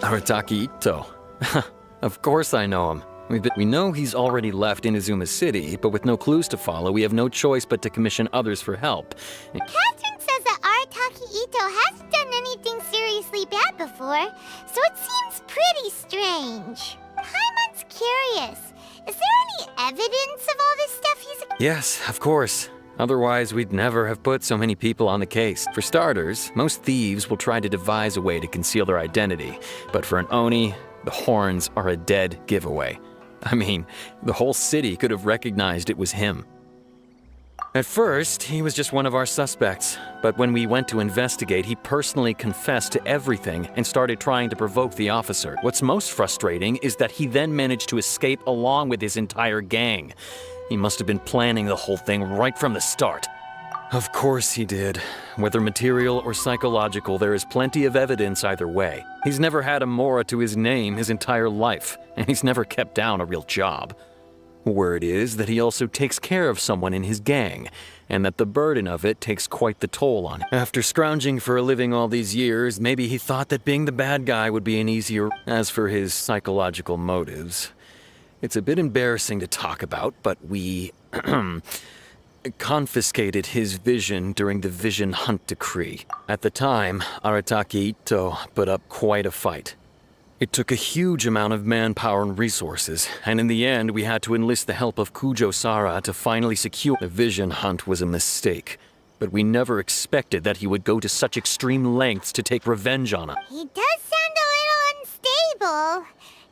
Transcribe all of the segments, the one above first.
Arataki Itto. Of course I know him. We know he's already left Inazuma City, but with no clues to follow, we have no choice but to commission others for help. Catherine says that Arataki Itto hasn't done anything seriously bad before, so it seems pretty strange. Paimon's curious. Is there any evidence of all this stuff he's... Yes, of course. Otherwise, we'd never have put so many people on the case. For starters, most thieves will try to devise a way to conceal their identity. But for an Oni, the horns are a dead giveaway. I mean, the whole city could have recognized it was him. At first, he was just one of our suspects. But when we went to investigate, he personally confessed to everything and started trying to provoke the officer. What's most frustrating is that he then managed to escape along with his entire gang. He must have been planning the whole thing right from the start. Of course he did. Whether material or psychological, there is plenty of evidence either way. He's never had a Mora to his name his entire life, and he's never kept down a real job. Word is that he also takes care of someone in his gang, and that the burden of it takes quite the toll on him. After scrounging for a living all these years, maybe he thought that being the bad guy would be an easier... As for his psychological motives, it's a bit embarrassing to talk about, but we... confiscated his vision during the Vision Hunt Decree. At the time, Arataki Itto put up quite a fight. It took a huge amount of manpower and resources, and in the end we had to enlist the help of Kujo-Sara to finally secure... The Vision Hunt was a mistake, but we never expected that he would go to such extreme lengths to take revenge on us. He does sound a little unstable,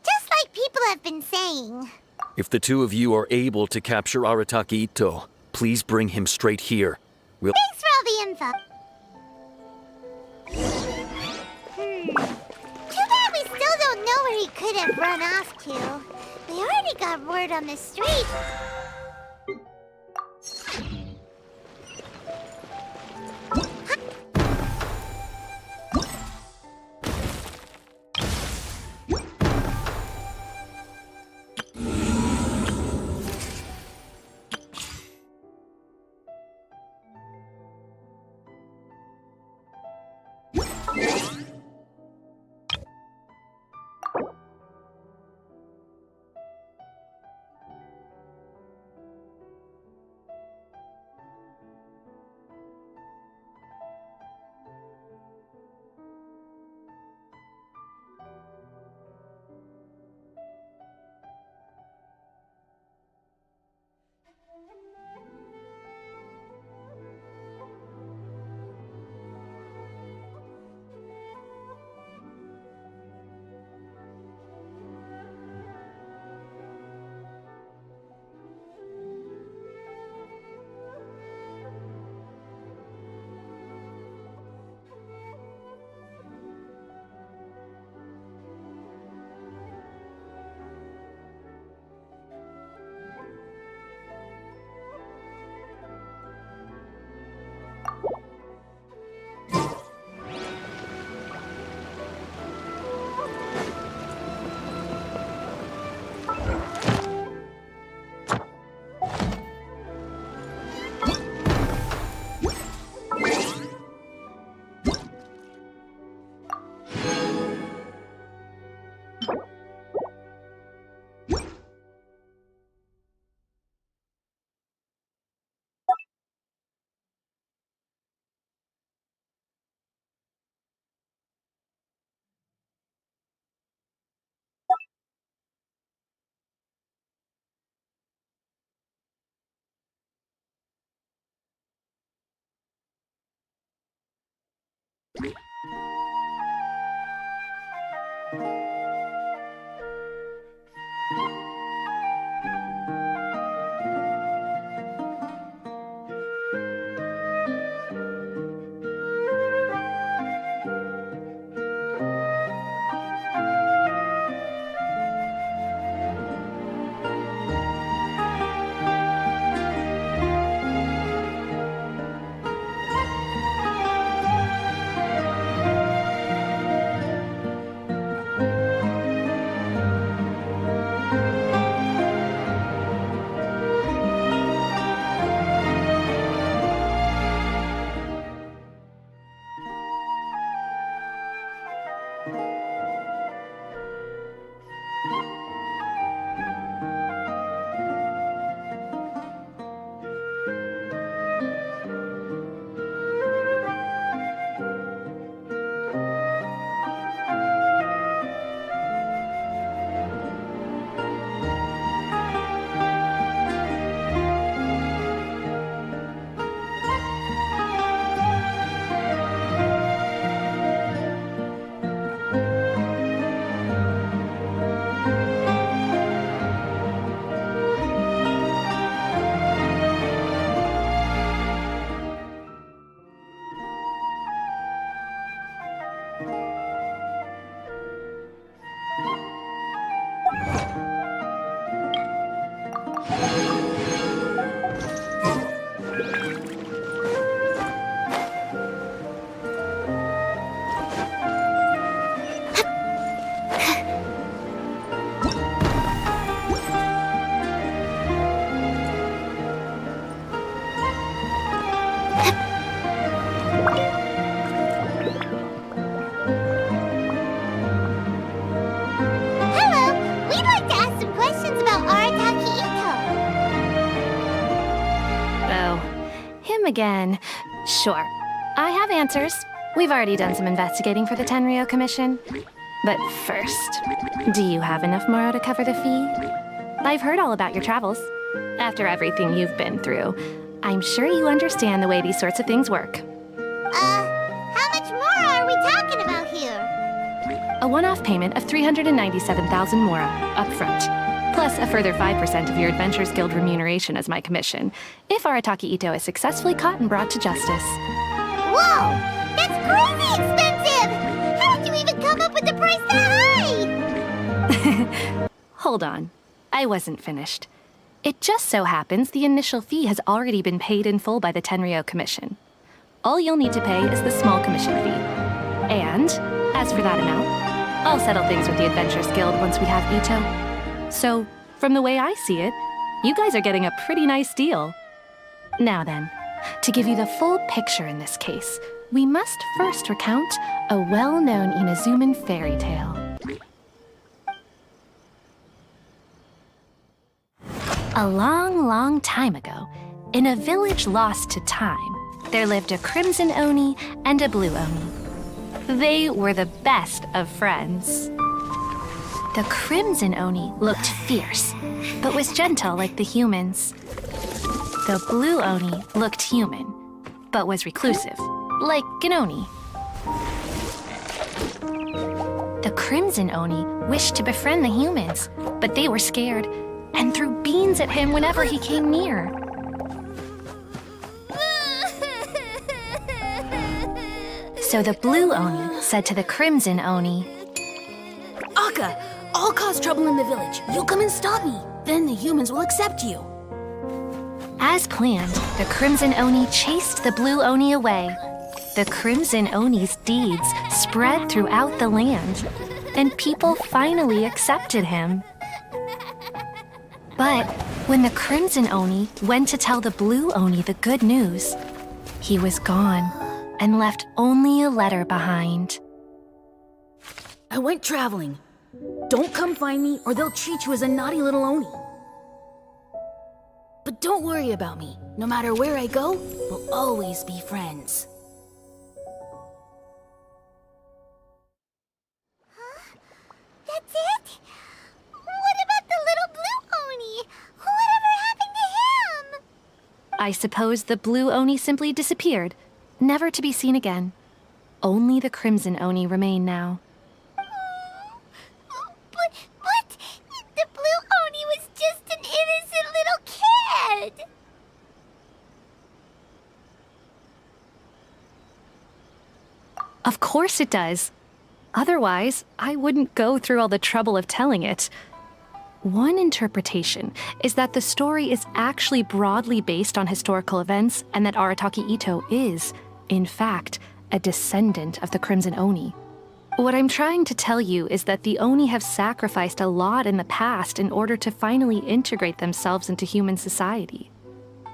just like people have been saying. If the two of you are able to capture Arataki Itto, please bring him straight here. Thanks for all the info. Too bad we still don't know where he could have run off to. We already got word on the street. Hello, we'd like to ask some questions about Arataki Itto. Oh, him again. Sure. I have answers. We've already done some investigating for the Tenryou Commission. But first, do you have enough Moro to cover the fee? I've heard all about your travels. After everything you've been through, I'm sure you understand the way these sorts of things work. How much more are we talking about here? A one-off payment of 397,000 Mora, upfront, plus a further 5% of your Adventures Guild remuneration as my commission, if Arataki Itto is successfully caught and brought to justice. Whoa! That's crazy expensive! How did you even come up with the price that high? Hold on. I wasn't finished. It just so happens the initial fee has already been paid in full by the Tenryou Commission. All you'll need to pay is the small commission fee. And, as for that amount, I'll settle things with the Adventures Guild once we have Itto. So, from the way I see it, you guys are getting a pretty nice deal. Now then, to give you the full picture in this case, we must first recount a well-known Inazuman fairy tale. A long, long time ago, in a village lost to time, there lived a crimson oni and a blue oni. They were the best of friends. The crimson oni looked fierce, but was gentle like the humans. The blue oni looked human, but was reclusive, like an oni. The crimson oni wished to befriend the humans, but they were scared and threw beans at him whenever he came near. So the blue oni said to the crimson oni, Akka, I'll cause trouble in the village. You'll come and stop me. Then the humans will accept you. As planned, the crimson oni chased the blue oni away. The crimson oni's deeds spread throughout the land, and people finally accepted him. But when the crimson oni went to tell the blue oni the good news, he was gone and left only a letter behind. I went traveling. Don't come find me or they'll treat you as a naughty little oni. But don't worry about me. No matter where I go, we'll always be friends. That's it? What about the little blue oni? Whatever happened to him? I suppose the blue oni simply disappeared, never to be seen again. Only the crimson oni remain now. But the blue oni was just an innocent little kid. Of course it does. Otherwise, I wouldn't go through all the trouble of telling it. One interpretation is that the story is actually broadly based on historical events and that Arataki Itto is, in fact, a descendant of the Crimson Oni. What I'm trying to tell you is that the Oni have sacrificed a lot in the past in order to finally integrate themselves into human society.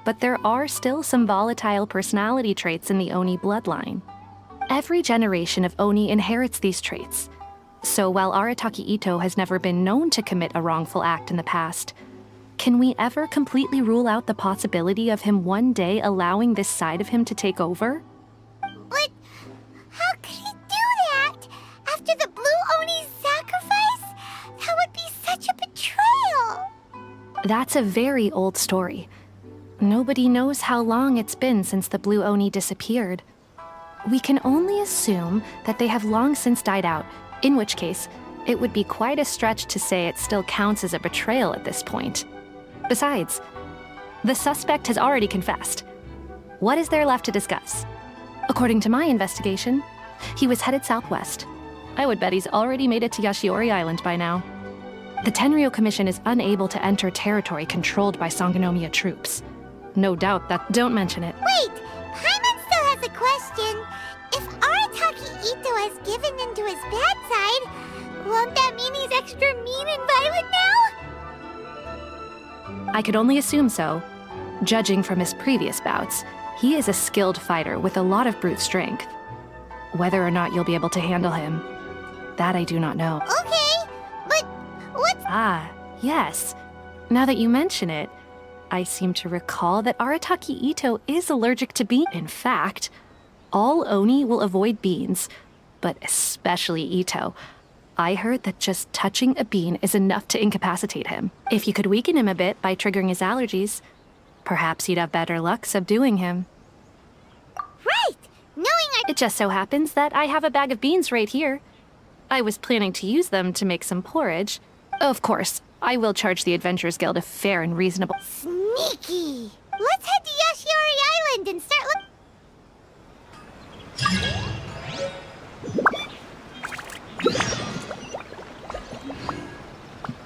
But there are still some volatile personality traits in the Oni bloodline. Every generation of Oni inherits these traits. So while Arataki Itto has never been known to commit a wrongful act in the past, can we ever completely rule out the possibility of him one day allowing this side of him to take over? But how could he do that? After the blue oni's sacrifice? That would be such a betrayal. That's a very old story. Nobody knows how long it's been since the blue Oni disappeared. We can only assume that they have long since died out, in which case, it would be quite a stretch to say it still counts as a betrayal at this point. Besides, the suspect has already confessed. What is there left to discuss? According to my investigation, He was headed southwest. I would bet he's already made it to Yashiori Island by now. The Tenryo Commission is unable to enter territory controlled by Sangonomiya troops. No doubt that— Don't mention it. Wait, Paimon still has a question. If Arataki Itto has given in to his bad side, won't that mean he's extra mean and violent now? I could only assume so. Judging from his previous bouts, he is a skilled fighter with a lot of brute strength. Whether or not you'll be able to handle him, that I do not know. Okay, but what's... Ah, yes. Now that you mention it, I seem to recall that Arataki Itto is allergic to beans. In fact, all Oni will avoid beans, but especially Itto. I heard that just touching a bean is enough to incapacitate him. If you could weaken him a bit by triggering his allergies, perhaps you'd have better luck subduing him. Right! It just so happens that I have a bag of beans right here. I was planning to use them to make some porridge. Of course, I will charge the Adventurers Guild a fair and reasonable— Sneaky! Let's head to Yashiori Island and start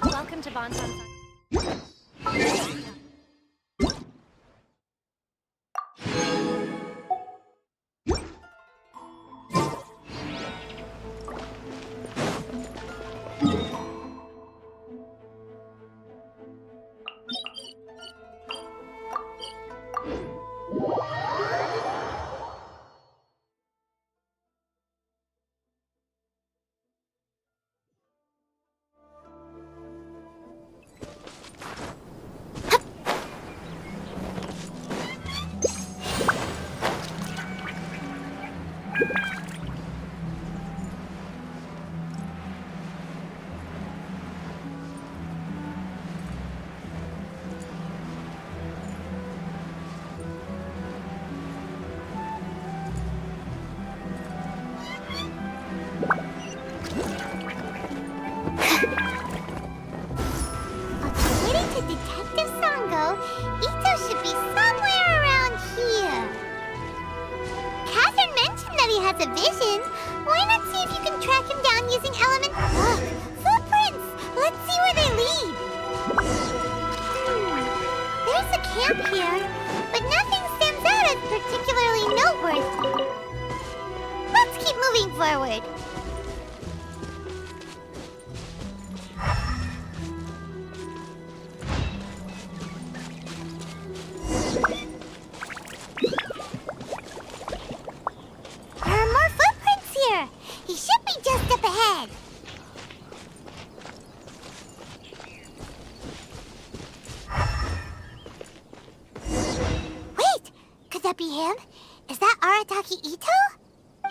Welcome to Bonton. According to Detective Sango, Itto should be somewhere around here. Catherine mentioned that he has a vision. Why not see if you can track him down using element... Look! Footprints! Let's see where they lead. There's a camp here, but nothing stands out as particularly noteworthy. Let's keep moving forward. There are more footprints here. He should be just up ahead. Wait, could that be him? Is that Arataki Itto?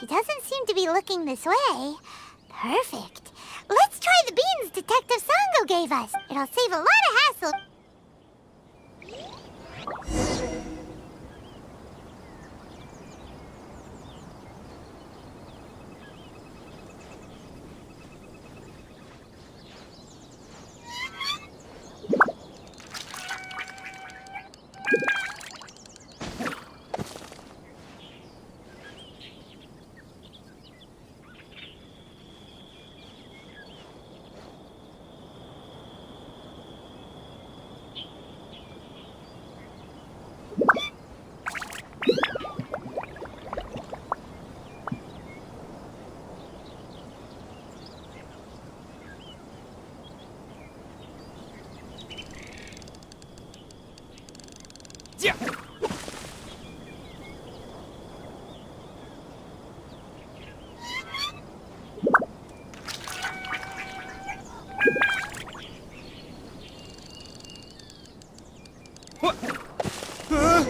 He doesn't seem to be looking this way. Perfect. Let's try the beans Detective Sango gave us. It'll save a lot of hassle.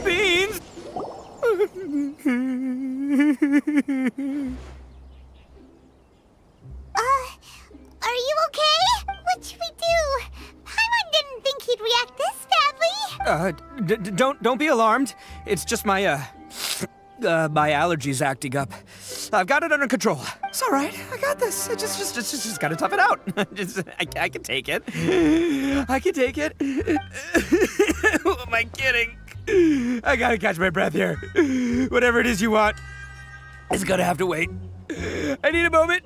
Beans! Are you okay? What should we do? Paimon didn't think he'd react this badly. Don't be alarmed. It's just my my allergies acting up. I've got it under control. It's all right. I got this. I just gotta tough it out. I can take it. I can take it. Who am I kidding? I gotta catch my breath here. Whatever it is you want, it's gonna have to wait. I need a moment.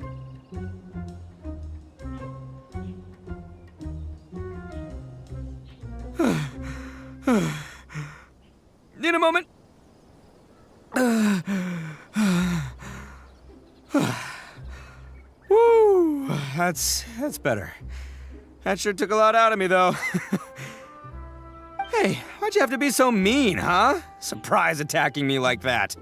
Need a moment. Woo, that's better. That sure took a lot out of me, though. Hey, why'd you have to be so mean, huh? Surprise attacking me like that.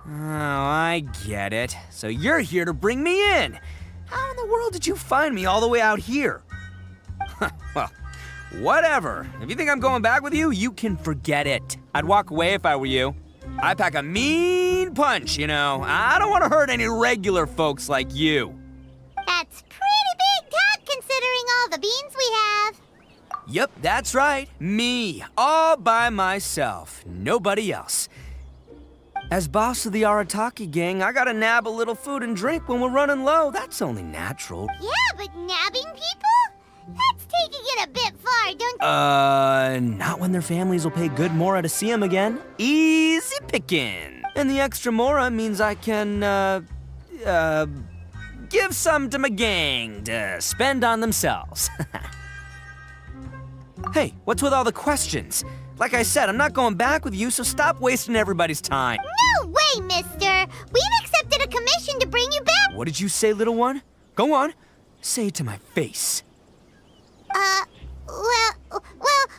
Oh, I get it. So you're here to bring me in. How in the world did you find me all the way out here? Well, whatever. If you think I'm going back with you, you can forget it. I'd walk away if I were you. I pack a mean punch, you know. I don't want to hurt any regular folks like you. That's pretty big talk considering all the beans we have. Yep, that's right. Me, all by myself. Nobody else. As boss of the Arataki gang, I gotta nab a little food and drink when we're running low. That's only natural. Yeah, but nabbing people? That's taking it a bit far, don't Not when their families will pay good mora to see them again. Easy pickin'. And the extra mora means I can, give some to my gang to spend on themselves. Hey, what's with all the questions? Like I said, I'm not going back with you, so stop wasting everybody's time. No way, mister! We've accepted a commission to bring you back! What did you say, little one? Go on. Say it to my face. Well,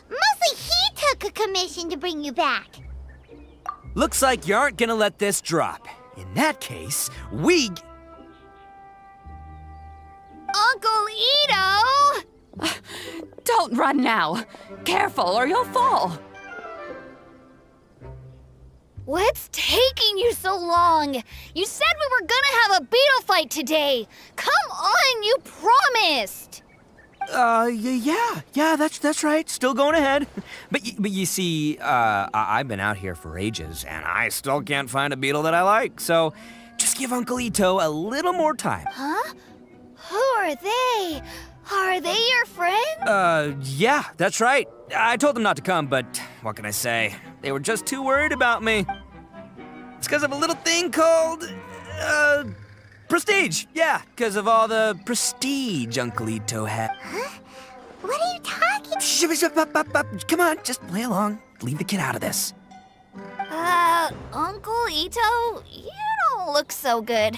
mostly he took a commission to bring you back. Looks like you aren't gonna let this drop. In that case, we... Uncle Itto! Don't run now. Careful or you'll fall. What's taking you so long? You said we were gonna have a beetle fight today. Come on, you promised. Yeah, that's right. Still going ahead. But you see, I've been out here for ages, and I still can't find a beetle that I like. So, just give Uncle Itto a little more time. Huh? Who are they? Are they your friend? Yeah, that's right. I told them not to come, but what can I say? They were just too worried about me. It's because of a little thing called, prestige. Yeah, because of all the prestige Uncle Itto had. Huh? What are you talking? Come on, just play along. Leave the kid out of this. Uncle Itto, you don't look so good.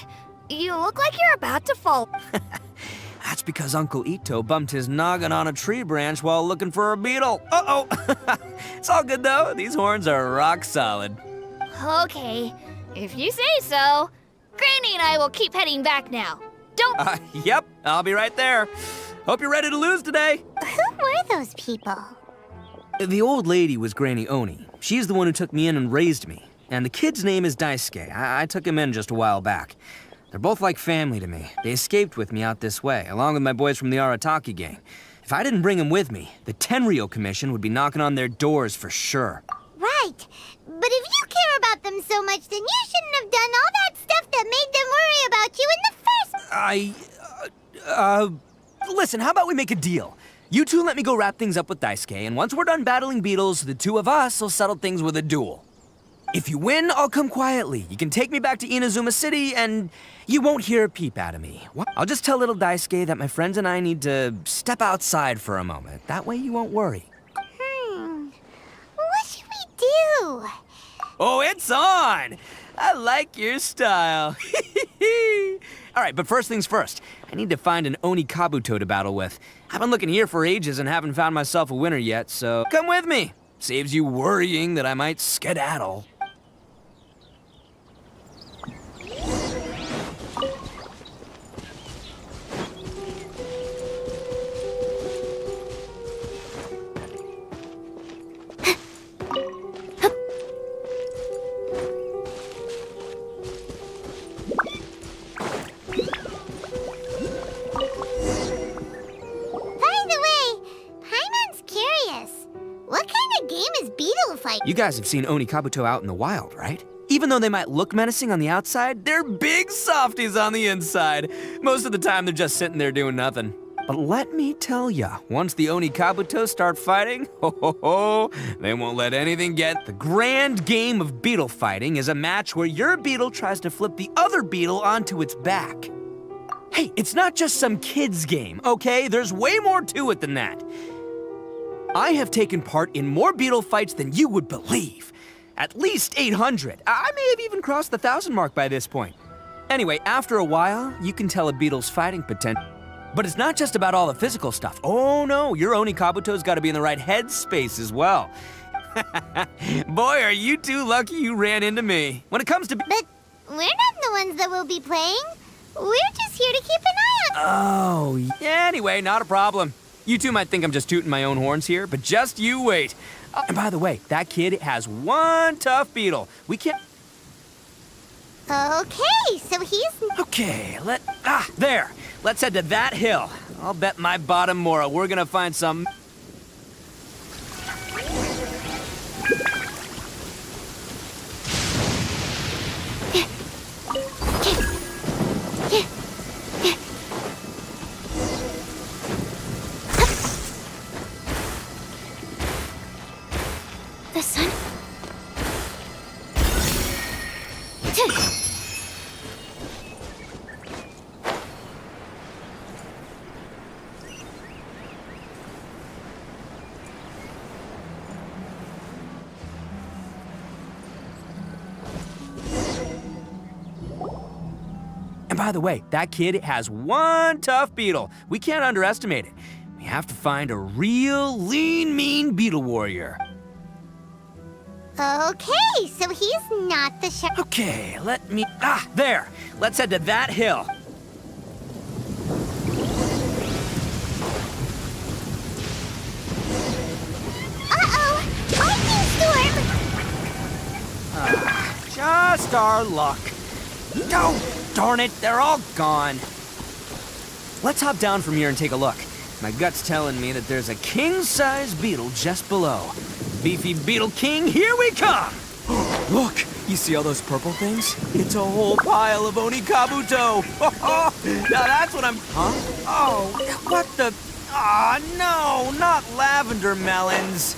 You look like you're about to fall. That's because Uncle Itto bumped his noggin on a tree branch while looking for a beetle. Uh-oh. It's all good, though. These horns are rock solid. Okay, if you say so. Granny and I will keep heading back now. Don't... Yep, I'll be right there. Hope you're ready to lose today. Who were those people? The old lady was Granny Oni. She's the one who took me in and raised me. And the kid's name is Daisuke. I took him in just a while back. They're both like family to me. They escaped with me out this way, along with my boys from the Arataki gang. If I didn't bring them with me, the Tenryo Commission would be knocking on their doors for sure. Right. But if you care about them so much, then you shouldn't have done all that stuff that made them worry about you in the first... Listen, how about we make a deal? You two let me go wrap things up with Daisuke, and once we're done battling beetles, the two of us will settle things with a duel. If you win, I'll come quietly. You can take me back to Inazuma City, and you won't hear a peep out of me. I'll just tell little Daisuke that my friends and I need to step outside for a moment. That way you won't worry. What should we do? Oh, it's on! I like your style. All right, but first things first. I need to find an Oni Kabuto to battle with. I've been looking here for ages and haven't found myself a winner yet, so come with me. Saves you worrying that I might skedaddle. You guys have seen Oni Kabuto out in the wild, right? Even though they might look menacing on the outside, they're big softies on the inside. Most of the time, they're just sitting there doing nothing. But let me tell ya, once the Oni Kabuto start fighting, they won't let anything get. The grand game of beetle fighting is a match where your beetle tries to flip the other beetle onto its back. Hey, it's not just some kid's game, okay? There's way more to it than that. I have taken part in more beetle fights than you would believe. At least 800. I may have even crossed the 1,000 mark by this point. Anyway, after a while, you can tell a beetle's fighting potential. But it's not just about all the physical stuff. Oh no, your Oni Kabuto's gotta be in the right headspace as well. Boy, are you two lucky you ran into me. When it comes to... But we're not the ones that will be playing. We're just here to keep an eye on... Oh, yeah, anyway, not a problem. You two might think I'm just tooting my own horns here, but just you wait. And by the way, that kid has one tough beetle. We can't... Okay, so he's... Okay, there. Let's head to that hill. I'll bet my bottom Mora we're gonna find some... The sun... And by the way, that kid has one tough beetle. We can't underestimate it. We have to find a real lean, mean beetle warrior. Okay, so he's not the shark. Okay, let me... there. Let's head to that hill. Uh-oh! Lightning storm! Just our luck. Oh, darn it, they're all gone. Let's hop down from here and take a look. My gut's telling me that there's a king-size beetle just below. Beefy Beetle King, here we come! Look, you see all those purple things? It's a whole pile of Oni Kabuto! Now that's what I'm... Huh? Oh, what the... Ah, no, not lavender melons.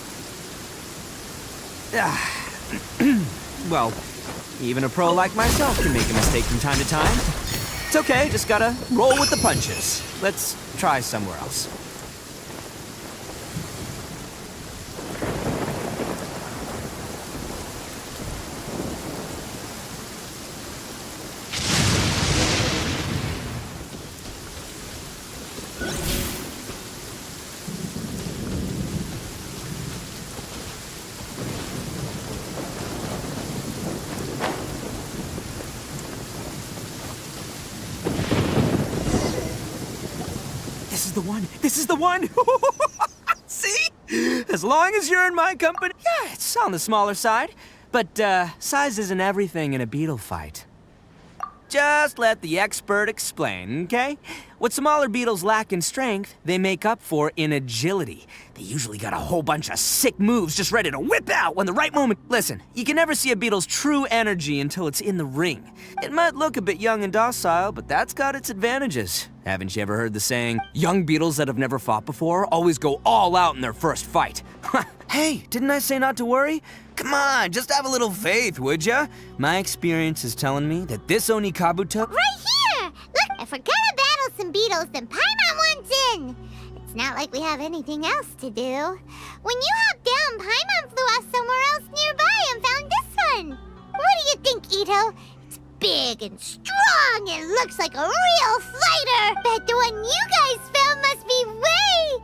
Well, even a pro like myself can make a mistake from time to time. It's okay, just gotta roll with the punches. Let's try somewhere else. This is the one! See? As long as you're in my company, yeah, it's on the smaller side. But, size isn't everything in a beetle fight. Just let the expert explain, okay? What smaller beetles lack in strength, they make up for in agility. They usually got a whole bunch of sick moves just ready to whip out when the right moment... Listen, you can never see a beetle's true energy until it's in the ring. It might look a bit young and docile, but that's got its advantages. Haven't you ever heard the saying, young beetles that have never fought before always go all out in their first fight? Hey, didn't I say not to worry? Come on, just have a little faith, would ya? My experience is telling me that this Oni Kabuto... Right here! Look, if we're gonna battle some beetles, then Paimon wants in! It's not like we have anything else to do. When you hopped down, Paimon flew off somewhere else nearby and found this one! What do you think, Itto? It's big and strong and looks like a real fighter! Bet the one you guys found must be way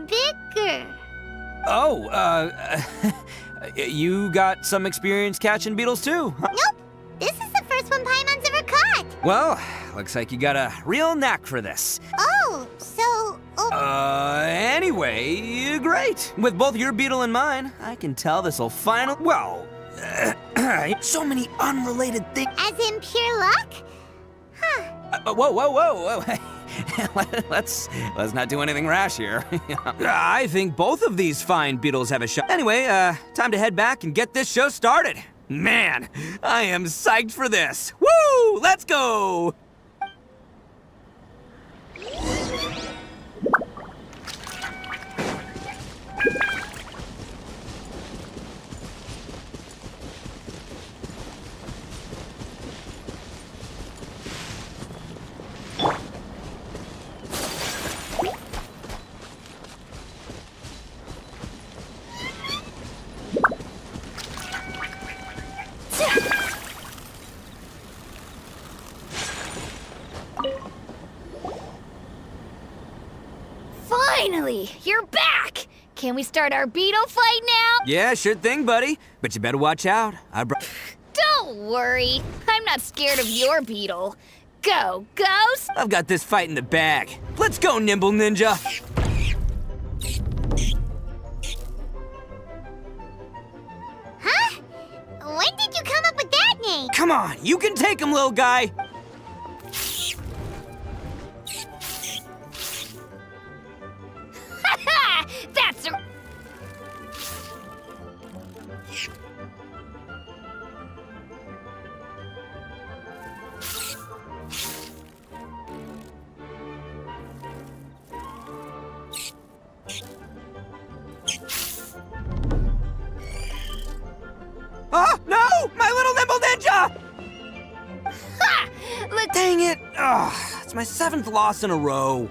bigger. Oh, you got some experience catching beetles too? Huh? Nope. This is the first one Paimon's ever caught. Well, looks like you got a real knack for this. Oh, so... Anyway, great. With both your beetle and mine, I can tell this'll finally... Well, so many unrelated things. As in pure luck? Huh. Whoa. Let's not do anything rash here. I think both of these fine beetles have a shot. Anyway, time to head back and get this show started. Man, I am psyched for this. Woo! Let's go! Hey, you're back! Can we start our beetle fight now? Yeah, sure thing, buddy. But you better watch out. Don't worry, I'm not scared of your beetle. Go, Ghost! I've got this fight in the bag. Let's go, Nimble Ninja. Huh? When did you come up with that name? Come on, you can take him, little guy. Ha! That's a... Oh, no! My little Nimble Ninja! Ha! Look... Dang it! Ugh, it's my 7th loss in a row.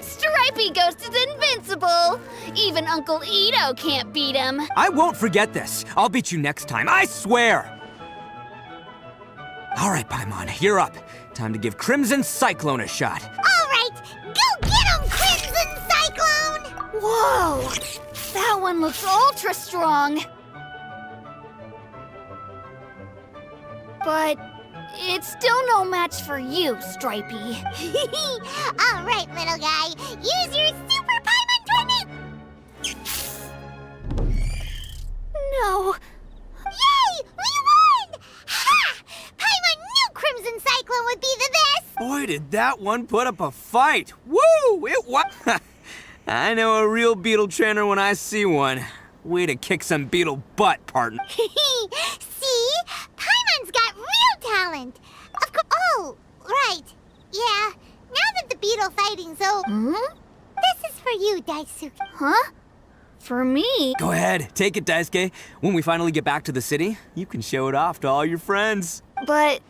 Stripey Ghost is invincible! Even Uncle Itto can't beat him. I won't forget this. I'll beat you next time, I swear! All right, Paimon, you're up. Time to give Crimson Cyclone a shot. All right, go get him, Crimson Cyclone! Whoa! That one looks ultra strong. But it's still no match for you, Stripey. All right, little guy, use your Super Paimon Tornado! No. Yay! We won! Ha! Paimon knew Crimson Cyclone would be the best! Boy, did that one put up a fight. Woo! It was... I know a real beetle trainer when I see one. Way to kick some beetle butt, partner. See? Paimon's got real talent! Of course. Oh, right. Yeah. Now that the beetle fighting's over, this is for you, Daisuke. Huh? For me? Go ahead, take it, Daisuke. When we finally get back to the city, you can show it off to all your friends. But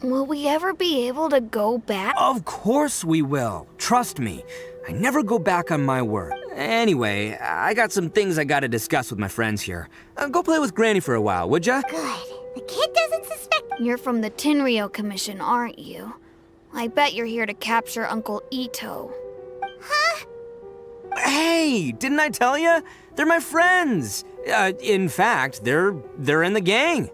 will we ever be able to go back? Of course we will. Trust me. I never go back on my word. Anyway, I got some things I gotta discuss with my friends here. Go play with Granny for a while, would ya? Good. The kid doesn't suspect. You're from the Tenryou Commission, aren't you? I bet you're here to capture Uncle Itto. Huh? Hey, didn't I tell ya? They're my friends. In fact, they're in the gang.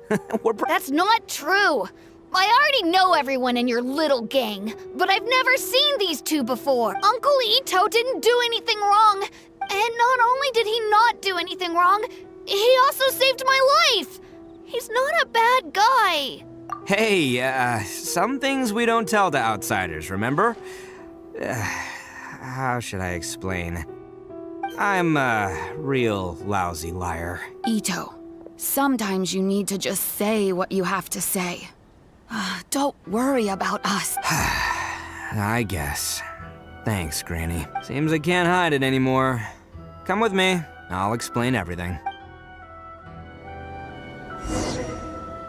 That's not true. I already know everyone in your little gang, but I've never seen these two before. Uncle Itto didn't do anything wrong. And not only did he not do anything wrong, he also saved my life. He's not a bad guy. Hey, some things we don't tell to outsiders, remember? How should I explain? I'm a real lousy liar. Itto, sometimes you need to just say what you have to say. Don't worry about us. I guess. Thanks, Granny. Seems I can't hide it anymore. Come with me. I'll explain everything.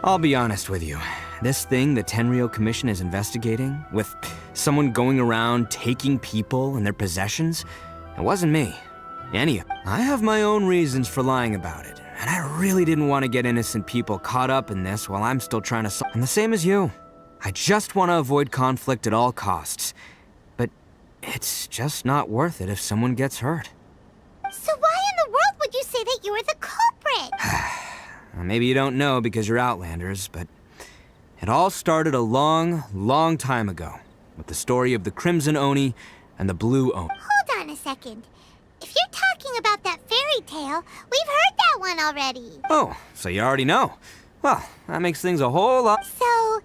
I'll be honest with you. This thing the Tenryou Commission is investigating, with someone going around taking people and their possessions, it wasn't me. I have my own reasons for lying about it, and I really didn't want to get innocent people caught up in this while I'm still trying to And the same as you. I just want to avoid conflict at all costs. But it's just not worth it if someone gets hurt. So why in the world would you say that you were the culprit? Maybe you don't know because you're Outlanders, but it all started a long, long time ago with the story of the Crimson Oni and the Blue Oni. Hold on a second. If you're talking about that fairy tale, we've heard that one already. Oh, so you already know. Well, that makes things a whole lot... So,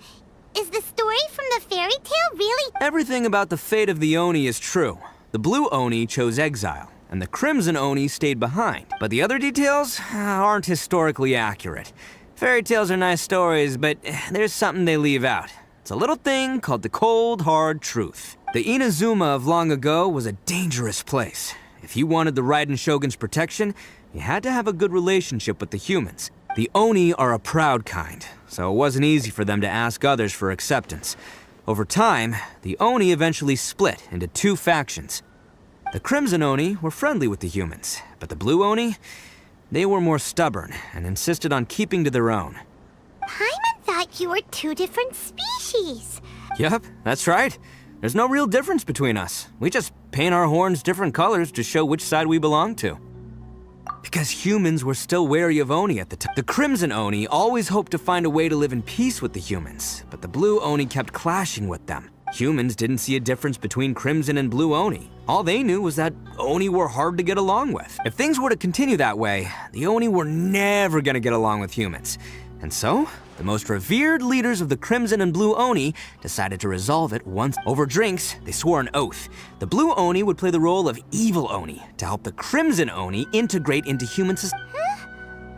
is the story from the fairy tale really... Everything about the fate of the Oni is true. The Blue Oni chose exile, and the Crimson Oni stayed behind. But the other details aren't historically accurate. Fairy tales are nice stories, but there's something they leave out. It's a little thing called the cold, hard truth. The Inazuma of long ago was a dangerous place. If you wanted the Raiden Shogun's protection, you had to have a good relationship with the humans. The Oni are a proud kind, so it wasn't easy for them to ask others for acceptance. Over time, the Oni eventually split into two factions. The Crimson Oni were friendly with the humans, but the Blue Oni, they were more stubborn and insisted on keeping to their own. Paimon thought you were two different species. Yup, that's right. There's no real difference between us. We just paint our horns different colors to show which side we belong to. Because humans were still wary of Oni at the time. The Crimson Oni always hoped to find a way to live in peace with the humans, but the Blue Oni kept clashing with them. Humans didn't see a difference between Crimson and Blue Oni. All they knew was that Oni were hard to get along with. If things were to continue that way, the Oni were never gonna get along with humans. And so, the most revered leaders of the Crimson and Blue Oni decided to resolve it once. Over drinks, they swore an oath. The Blue Oni would play the role of evil Oni to help the Crimson Oni integrate into human society. Huh?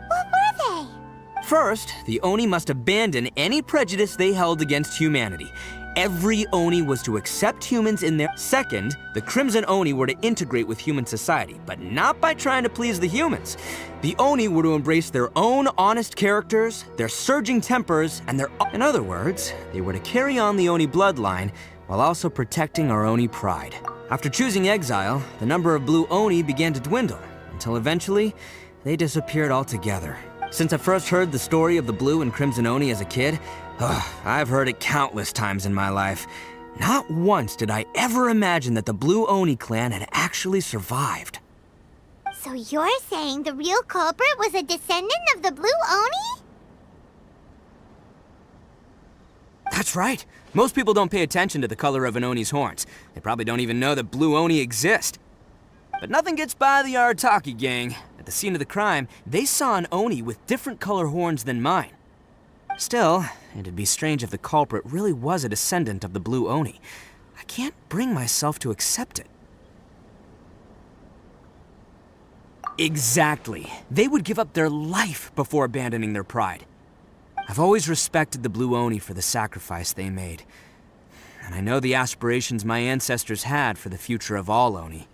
What were they? First, the Oni must abandon any prejudice they held against humanity. Every Oni was to accept humans in their... Second, the Crimson Oni were to integrate with human society, but not by trying to please the humans. The Oni were to embrace their own honest characters, their surging tempers, and their... In other words, they were to carry on the Oni bloodline while also protecting our Oni pride. After choosing exile, the number of Blue Oni began to dwindle, until eventually, they disappeared altogether. Since I first heard the story of the Blue and Crimson Oni as a kid, I've heard it countless times in my life. Not once did I ever imagine that the Blue Oni clan had actually survived. So you're saying the real culprit was a descendant of the Blue Oni? That's right. Most people don't pay attention to the color of an Oni's horns. They probably don't even know that Blue Oni exist. But nothing gets by the Arataki gang. At the scene of the crime, they saw an Oni with different color horns than mine. Still, it'd be strange if the culprit really was a descendant of the Blue Oni. I can't bring myself to accept it. Exactly. They would give up their life before abandoning their pride. I've always respected the Blue Oni for the sacrifice they made. And I know the aspirations my ancestors had for the future of all Oni.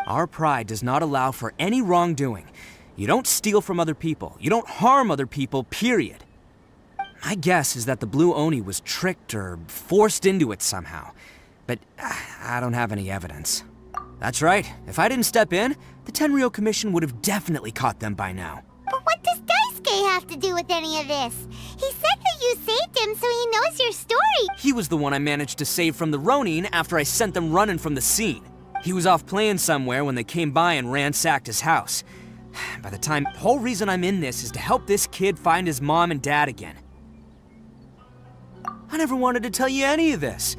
Our pride does not allow for any wrongdoing. You don't steal from other people. You don't harm other people, period. My guess is that the Blue Oni was tricked or forced into it somehow. But I don't have any evidence. That's right. If I didn't step in, the Tenryou Commission would have definitely caught them by now. But what does Daisuke have to do with any of this? He said that you saved him so he knows your story. He was the one I managed to save from the Ronin after I sent them running from the scene. He was off playing somewhere when they came by and ransacked his house. By the time, the whole reason I'm in this is to help this kid find his mom and dad again. I never wanted to tell you any of this.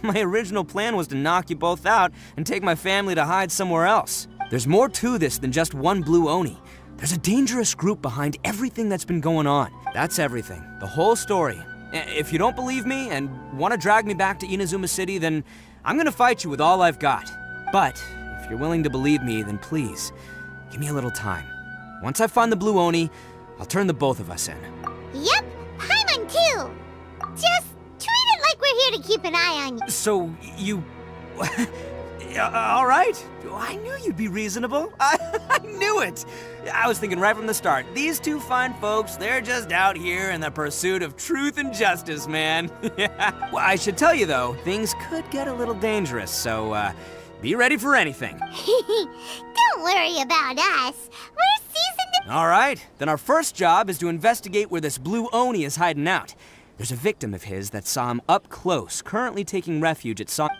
My original plan was to knock you both out and take my family to hide somewhere else. There's more to this than just one Blue Oni. There's a dangerous group behind everything that's been going on. That's everything. The whole story. If you don't believe me and want to drag me back to Inazuma City, then I'm gonna fight you with all I've got. But if you're willing to believe me, then please, give me a little time. Once I find the Blue Oni, I'll turn the both of us in. Yep, Paimon too. Just treat it like we're here to keep an eye on you. So, you... all right. I knew you'd be reasonable. I knew it. I was thinking right from the start, these two fine folks, they're just out here in the pursuit of truth and justice, man. Well, I should tell you, though, things could get a little dangerous, so be ready for anything. Don't worry about us. We're seasoned. All right. Then our first job is to investigate where this Blue Oni is hiding out. There's a victim of his that saw him up close, currently taking refuge at some...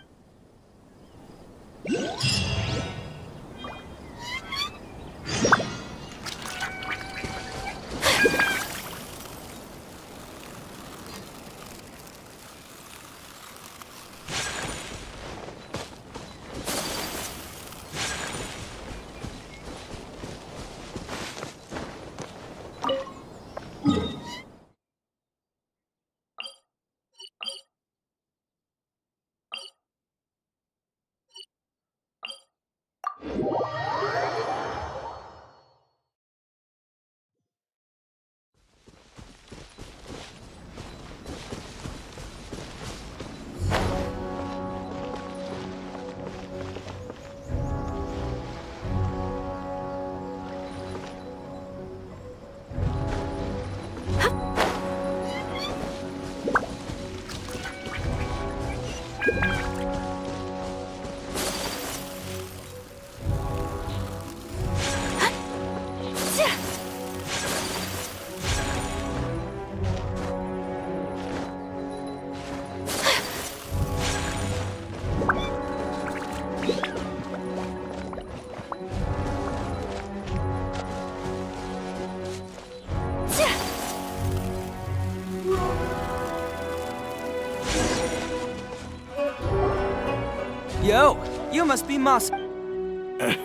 You must be Mas. An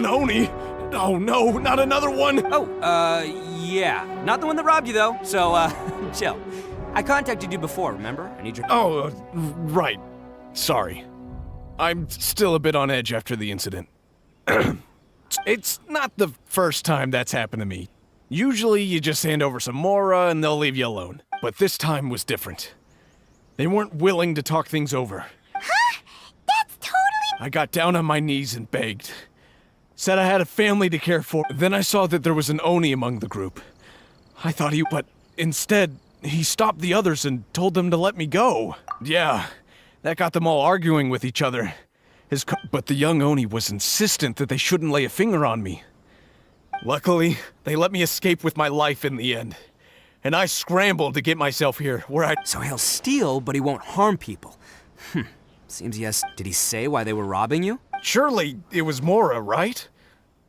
Oni? Oh no, not another one! Oh, yeah. Not the one that robbed you, though, so, chill. I contacted you before, remember? I need your... Oh, right. Sorry. I'm still a bit on edge after the incident. It's not the first time that's happened to me. Usually you just hand over some Mora and they'll leave you alone. But this time was different. They weren't willing to talk things over. Huh? That's totally... I got down on my knees and begged. Said I had a family to care for. Then I saw that there was an Oni among the group. I thought but instead, he stopped the others and told them to let me go. Yeah, that got them all arguing with each other. But the young Oni was insistent that they shouldn't lay a finger on me. Luckily, they let me escape with my life in the end. And I scrambled to get myself here, where I... So he'll steal, but he won't harm people. Seems yes. Did he say why they were robbing you? Surely it was Mora, right?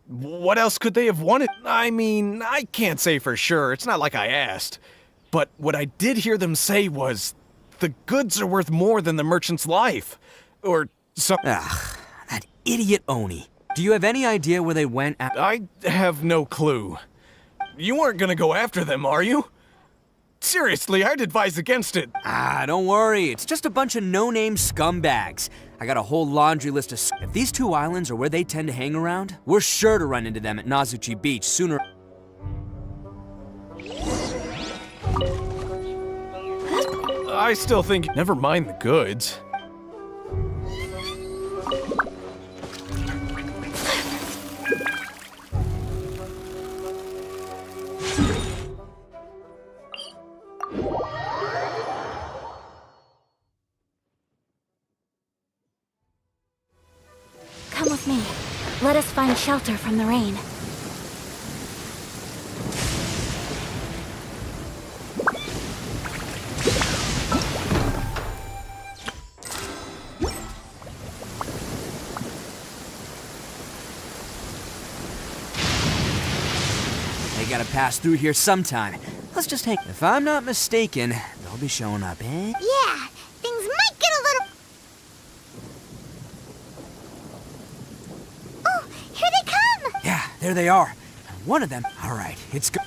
What else could they have wanted? I mean, I can't say for sure. It's not like I asked. But what I did hear them say was, the goods are worth more than the merchant's life. Or some... Ugh, that idiot Oni. Do you have any idea where they went at... I have no clue. You weren't gonna go after them, are you? Seriously, I'd advise against it. Don't worry. It's just a bunch of no-name scumbags. I got a whole laundry list of... If these two islands are where they tend to hang around, we're sure to run into them at Nazuchi Beach sooner... I still think... Never mind the goods. Come with me. Let us find shelter from the rain. They gotta pass through here sometime. Let's just hang... If I'm not mistaken, they'll be showing up, eh? Yeah, things might get a little... Oh, here they come! Yeah, there they are. And one of them... Alright, it's go...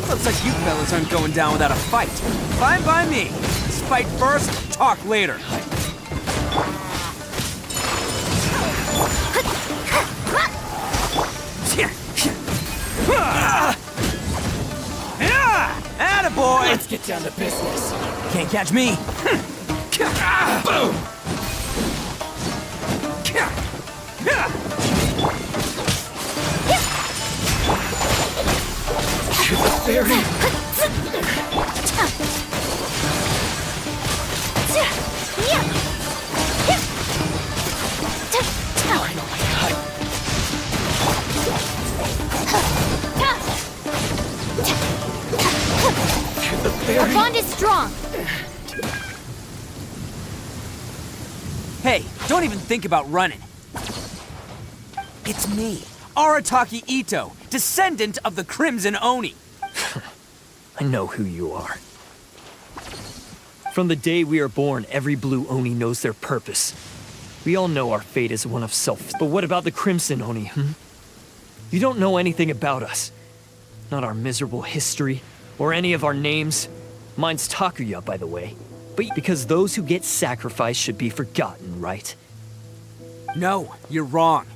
Looks like you fellas aren't going down without a fight. Fine by me. Let's fight first, talk later. Attaboy! Let's get down to business. Can't catch me. Boom! To the ferry. Our bond is strong. Hey, don't even think about running. It's me, Arataki Itto, descendant of the Crimson Oni. I know who you are. From the day we are born, every blue Oni knows their purpose. We all know our fate is one of self. But what about the Crimson Oni, You don't know anything about us. Not our miserable history, or any of our names. Mine's Takuya, by the way. But because those who get sacrificed should be forgotten, right? No, you're wrong.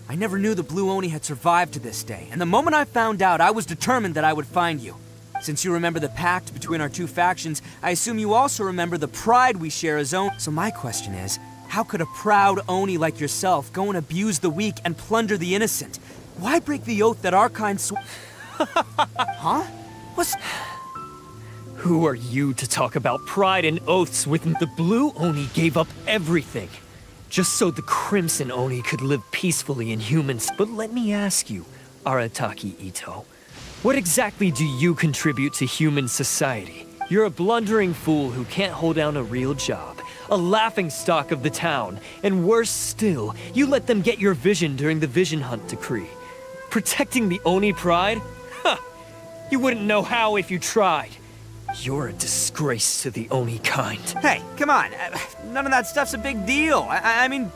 I never knew the Blue Oni had survived to this day, and the moment I found out, I was determined that I would find you. Since you remember the pact between our two factions, I assume you also remember the pride we share as Oni. So my question is, how could a proud Oni like yourself go and abuse the weak and plunder the innocent? Why break the oath that our kind Huh? What's... Who are you to talk about pride and oaths with the Blue Oni gave up everything, just so the Crimson Oni could live peacefully in humans. But let me ask you, Arataki Itto, what exactly do you contribute to human society? You're a blundering fool who can't hold down a real job, a laughingstock of the town, and worse still, you let them get your vision during the Vision Hunt decree. Protecting the Oni pride? Huh. You wouldn't know how if you tried. You're a disgrace to the Oni kind. Hey, come on. None of that stuff's a big deal. I mean,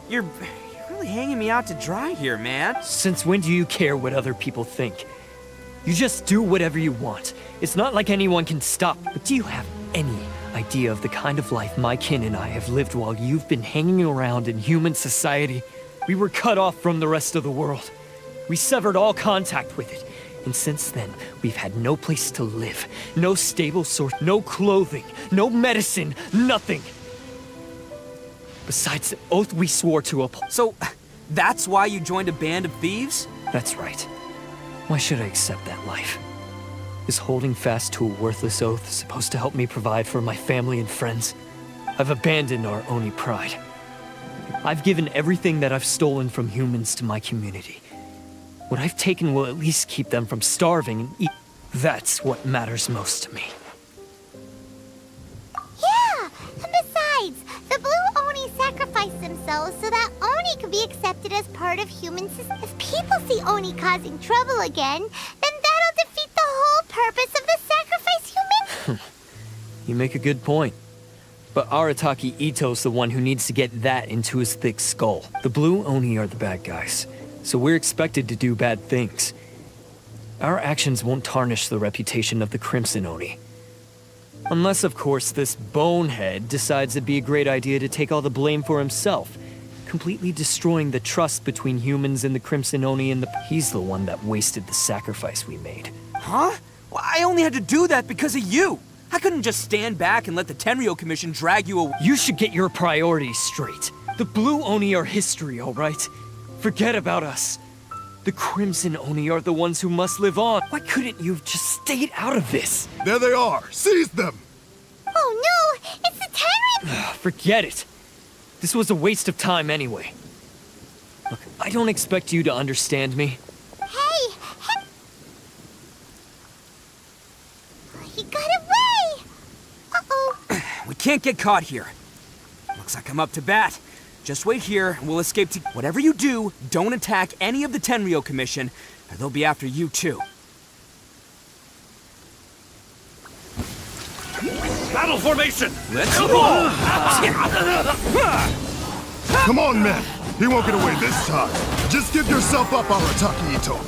you're really hanging me out to dry here, man. Since when do you care what other people think? You just do whatever you want. It's not like anyone can stop. But do you have any idea of the kind of life my kin and I have lived while you've been hanging around in human society? We were cut off from the rest of the world. We severed all contact with it. And since then, we've had no place to live, no stable source, no clothing, no medicine, nothing. Besides the oath we swore to uphold. So, that's why you joined a band of thieves? That's right. Why should I accept that life? Is holding fast to a worthless oath supposed to help me provide for my family and friends? I've abandoned our Oni pride. I've given everything that I've stolen from humans to my community. What I've taken will at least keep them from starving and eat. That's what matters most to me. Yeah! And besides, the Blue Oni sacrificed themselves so that Oni could be accepted as part of human society. If people see Oni causing trouble again, then that'll defeat the whole purpose of the sacrifice human. You make a good point. But Arataki Itto's the one who needs to get that into his thick skull. The Blue Oni are the bad guys, so we're expected to do bad things. Our actions won't tarnish the reputation of the Crimson Oni. Unless, of course, this bonehead decides it'd be a great idea to take all the blame for himself, completely destroying the trust between humans and the Crimson Oni and He's the one that wasted the sacrifice we made. Huh? Well, I only had to do that because of you. I couldn't just stand back and let the Tenryo Commission drag you away. You should get your priorities straight. The Blue Oni are history, all right? Forget about us. The Crimson Oni are the ones who must live on. Why couldn't you have just stayed out of this? There they are! Seize them! Oh no! It's the Tenryo! Forget it. This was a waste of time anyway. Look, I don't expect you to understand me. Hey! He got away! Uh-oh. We can't get caught here. Looks like I'm up to bat. Just wait here, and we'll escape to... Whatever you do, don't attack any of the Tenryo Commission, or they'll be after you too. Battle formation! Let's roll! Come on, men! He won't get away this time. Just give yourself up, Arataki Itto.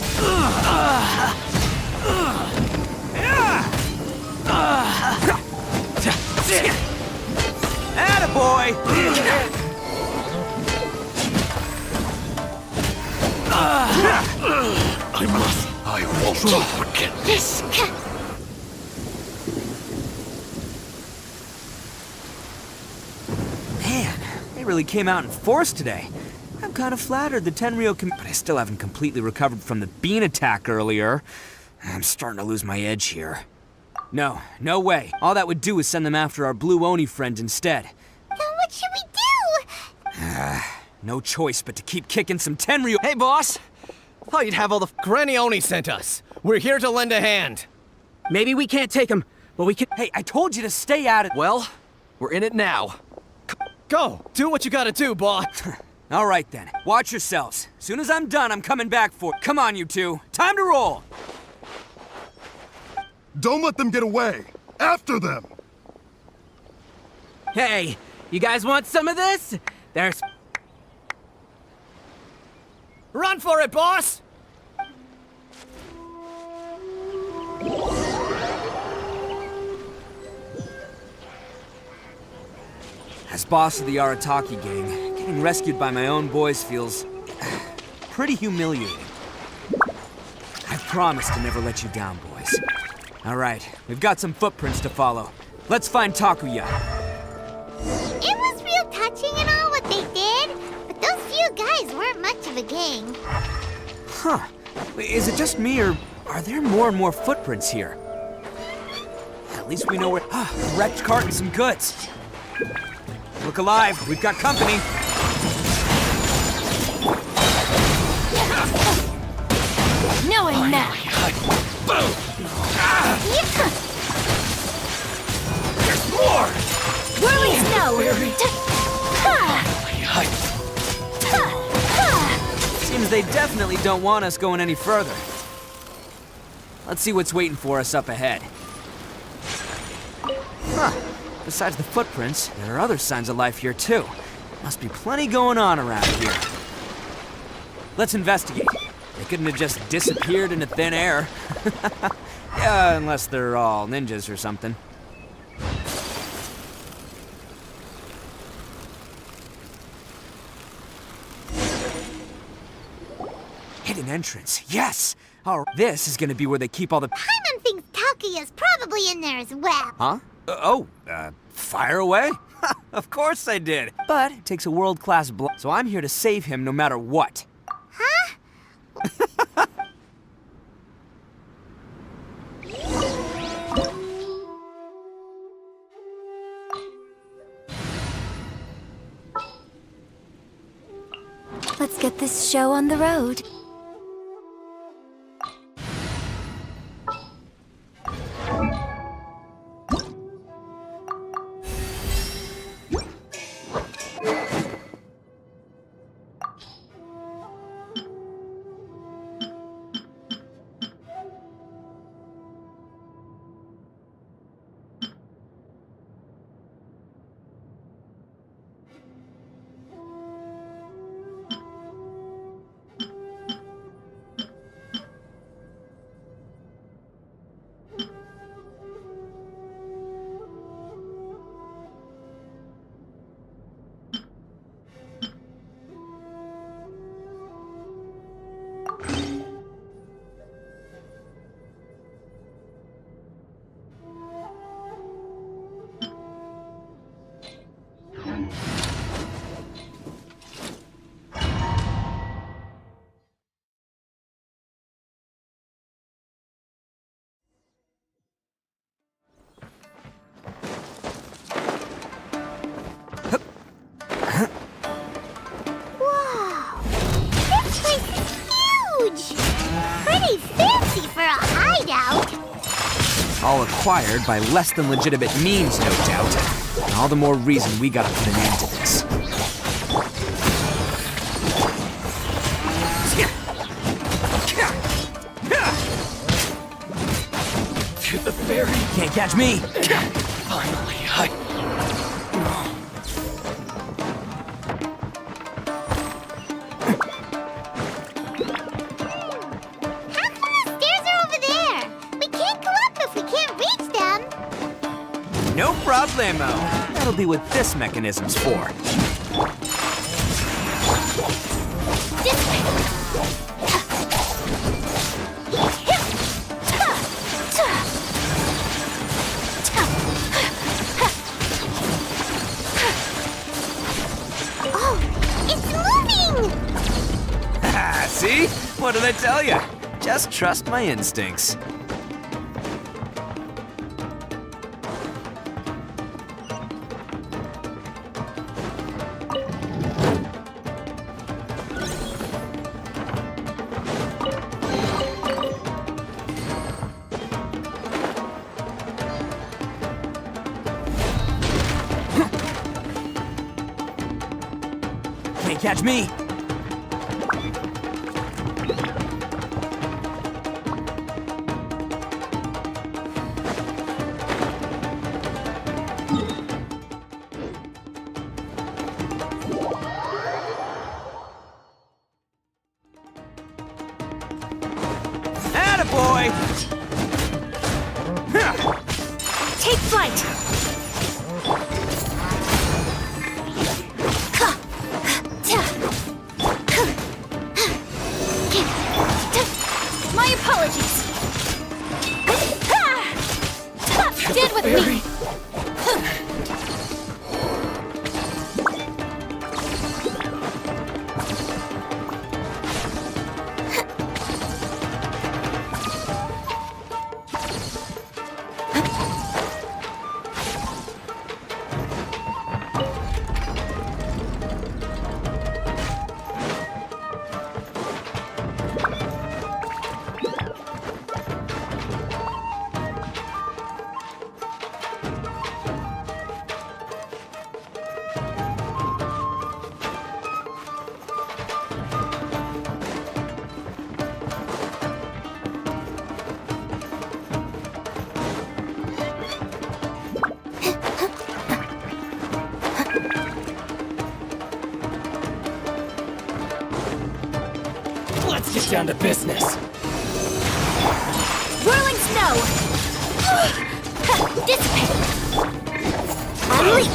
Attaboy! I won't forget this. Man, they really came out in force today. I'm kind of flattered the Tenryo but I still haven't completely recovered from the bean attack earlier. I'm starting to lose my edge here. No way. All that would do is send them after our Blue Oni friend instead. Then what should we do? No choice but to keep kicking some Tenryo. Hey, boss! Thought you'd have all the Granny Oni sent us. We're here to lend a hand. Maybe we can't take him, but we can. Hey, I told you to stay out of. Well, we're in it now. Go! Do what you gotta do, boss! All right then. Watch yourselves. Soon as I'm done, I'm coming back for it. Come on, you two. Time to roll! Don't let them get away! After them! Hey, you guys want some of this? There's... Run for it, boss! As boss of the Arataki gang, getting rescued by my own boys feels pretty humiliating. I promise to never let you down, boys. All right, we've got some footprints to follow. Let's find Takuya. It was real touching and all what they did, but those few guys weren't much of a gang. Huh. Is it just me, or are there more and more footprints here? At least we know where... a wrecked cart and some goods. Look alive, we've got company. Knowing that. There's more! Whirly snow. Seems they definitely don't want us going any further. Let's see what's waiting for us up ahead. Huh. Besides the footprints, there are other signs of life here too. Must be plenty going on around here. Let's investigate. They couldn't have just disappeared into thin air. Yeah, unless they're all ninjas or something. Hidden entrance, yes! Oh, this is gonna be where they keep all the— Paimon thinks Takuya's probably in there as well. Huh? Fire away? Of course I did. But it takes a world-class so I'm here to save him no matter what. Huh? Let's get this show on the road. All acquired by less than legitimate means, no doubt. And all the more reason we gotta put an end to this. To the ferry. Can't catch me! Finally, No problemo. That'll be what this mechanism's for. Oh, it's moving! See? What did I tell you? Just trust my instincts. Can't catch me! Attaboy! Take flight! My apologies. Stand with me. down to business. Whirling snow! Dissipate! Unleash!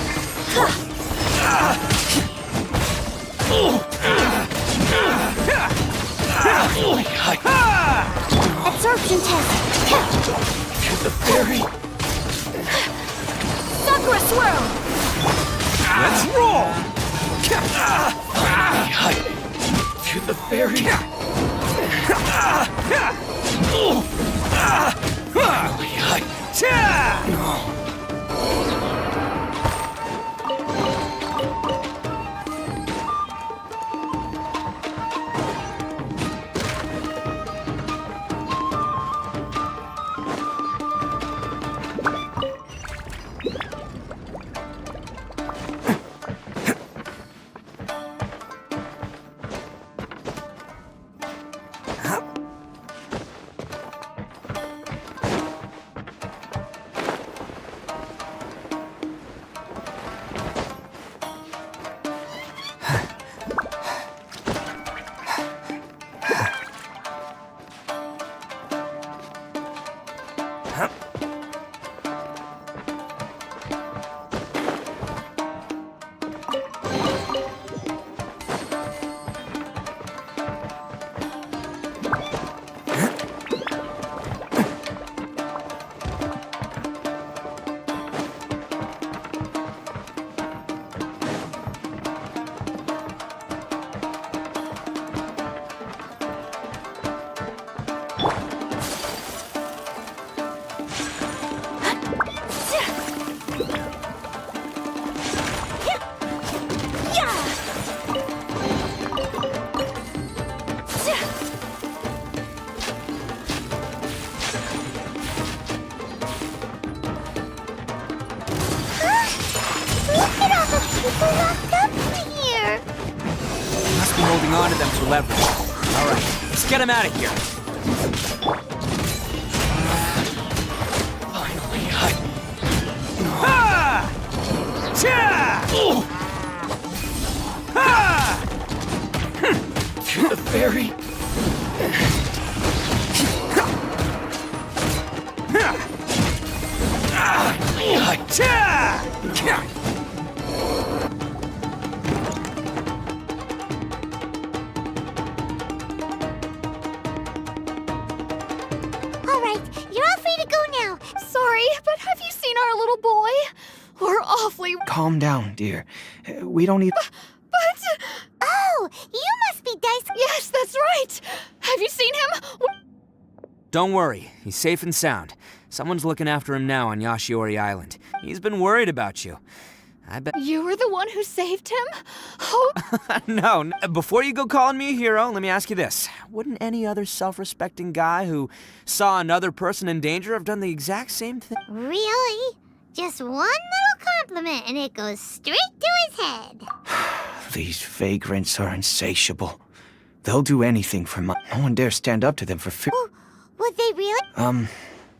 Absorption test! The fairy. Sakura swirl! Let's roll! Finally, hide. To the fairy. Finally, hide. Look at all the people locked up here. Must be holding on to them for leverage. All right, let's get them out of here. Finally, hide. Ha! Cha! Ha! To the fairy. Finally, hide. Cha! All right, you're all free to go now. Sorry, but have you seen our little boy? We're awfully... Calm down, dear. We don't need... But... Oh, you must be Dice. Yes, that's right! Have you seen him? Don't worry, he's safe and sound. Someone's looking after him now on Yashiori Island. He's been worried about you. I bet... You were the one who saved him? Oh, No, before you go calling me a hero, let me ask you this. Wouldn't any other self-respecting guy who saw another person in danger have done the exact same thing? Really? Just one little compliment and it goes straight to his head. These vagrants are insatiable. They'll do anything for money. No one dare stand up to them for fear. Would they really?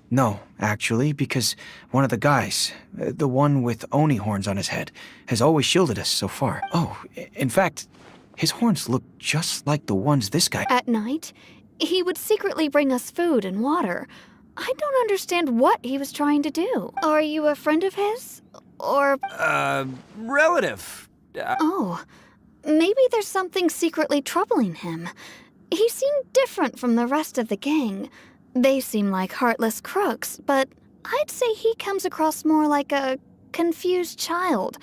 No, actually, because one of the guys, the one with Oni horns on his head, has always shielded us so far. Oh, in fact, his horns look just like the ones this guy... at night, he would secretly bring us food and water. I don't understand what he was trying to do. Are you a friend of his? Or... Relative. Oh, maybe there's something secretly troubling him. He seemed different from the rest of the gang. They seem like heartless crooks, but I'd say he comes across more like a confused child.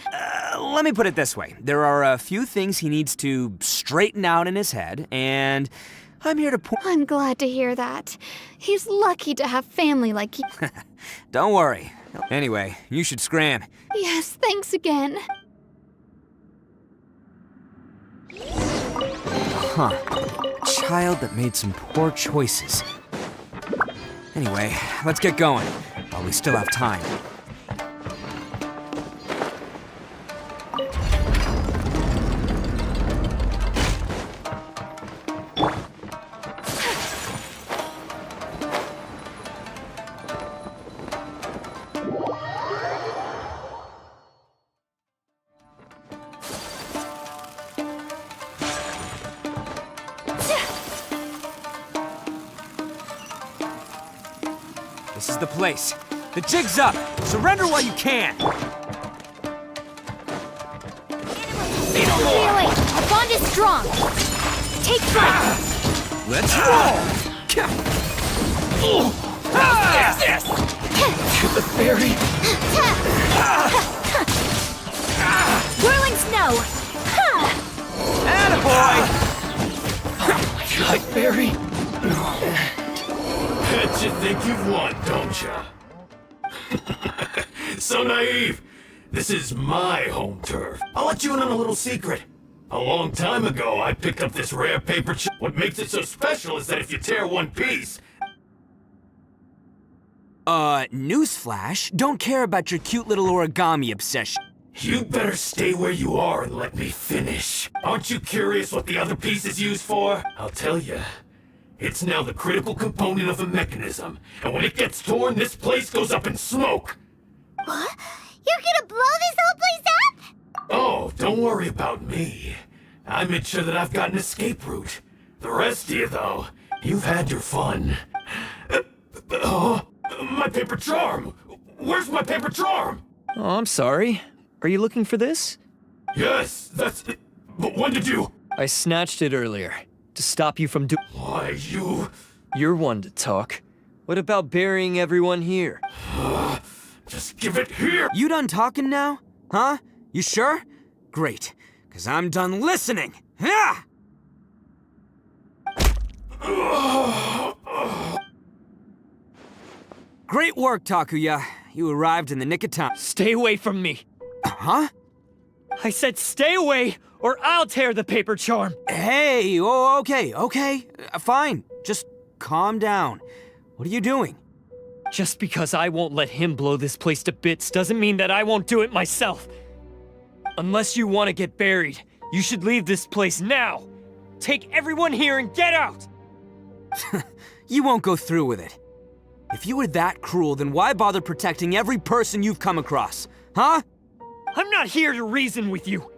Let me put it this way. There are a few things he needs to straighten out in his head, and I'm here to I'm glad to hear that. He's lucky to have family like you. Don't worry. Anyway, you should scram. Yes, thanks again. Huh. Child that made some poor choices. Anyway, let's get going, while we still have time. This is the place. The jig's up. Surrender while you can. Wait, our bond is strong. Take flight. Let's roll. There's this! The fairy! Whirling snow. Attaboy! God, fairy! Bet you think you've won, don't ya? So naive. This is my home turf. I'll let you in on a little secret. A long time ago, I picked up this rare paper chip. What makes it so special is that if you tear one piece... Newsflash, don't care about your cute little origami obsession. You'd better stay where you are and let me finish. Aren't you curious what the other piece is used for? I'll tell you. It's now the critical component of a mechanism, and when it gets torn, this place goes up in smoke. What? You're gonna blow this whole place up? Oh, don't worry about me. I made sure that I've got an escape route. The rest of you, though, you've had your fun. My paper charm! Where's my paper charm? Oh, I'm sorry. Are you looking for this? Yes, that's it. But when did you... I snatched it earlier, to stop you from Why, you... You're one to talk. What about burying everyone here? Just give it here! You done talking now? Huh? You sure? Great, because I'm done listening! Ah! Great work, Takuya. You arrived in the nick of time. Stay away from me. Huh? I said stay away, or I'll tear the paper charm. Hey, okay. Fine. Just calm down. What are you doing? Just because I won't let him blow this place to bits doesn't mean that I won't do it myself. Unless you want to get buried, you should leave this place now. Take everyone here and get out! You won't go through with it. If you were that cruel, then why bother protecting every person you've come across? Huh? I'm not here to reason with you.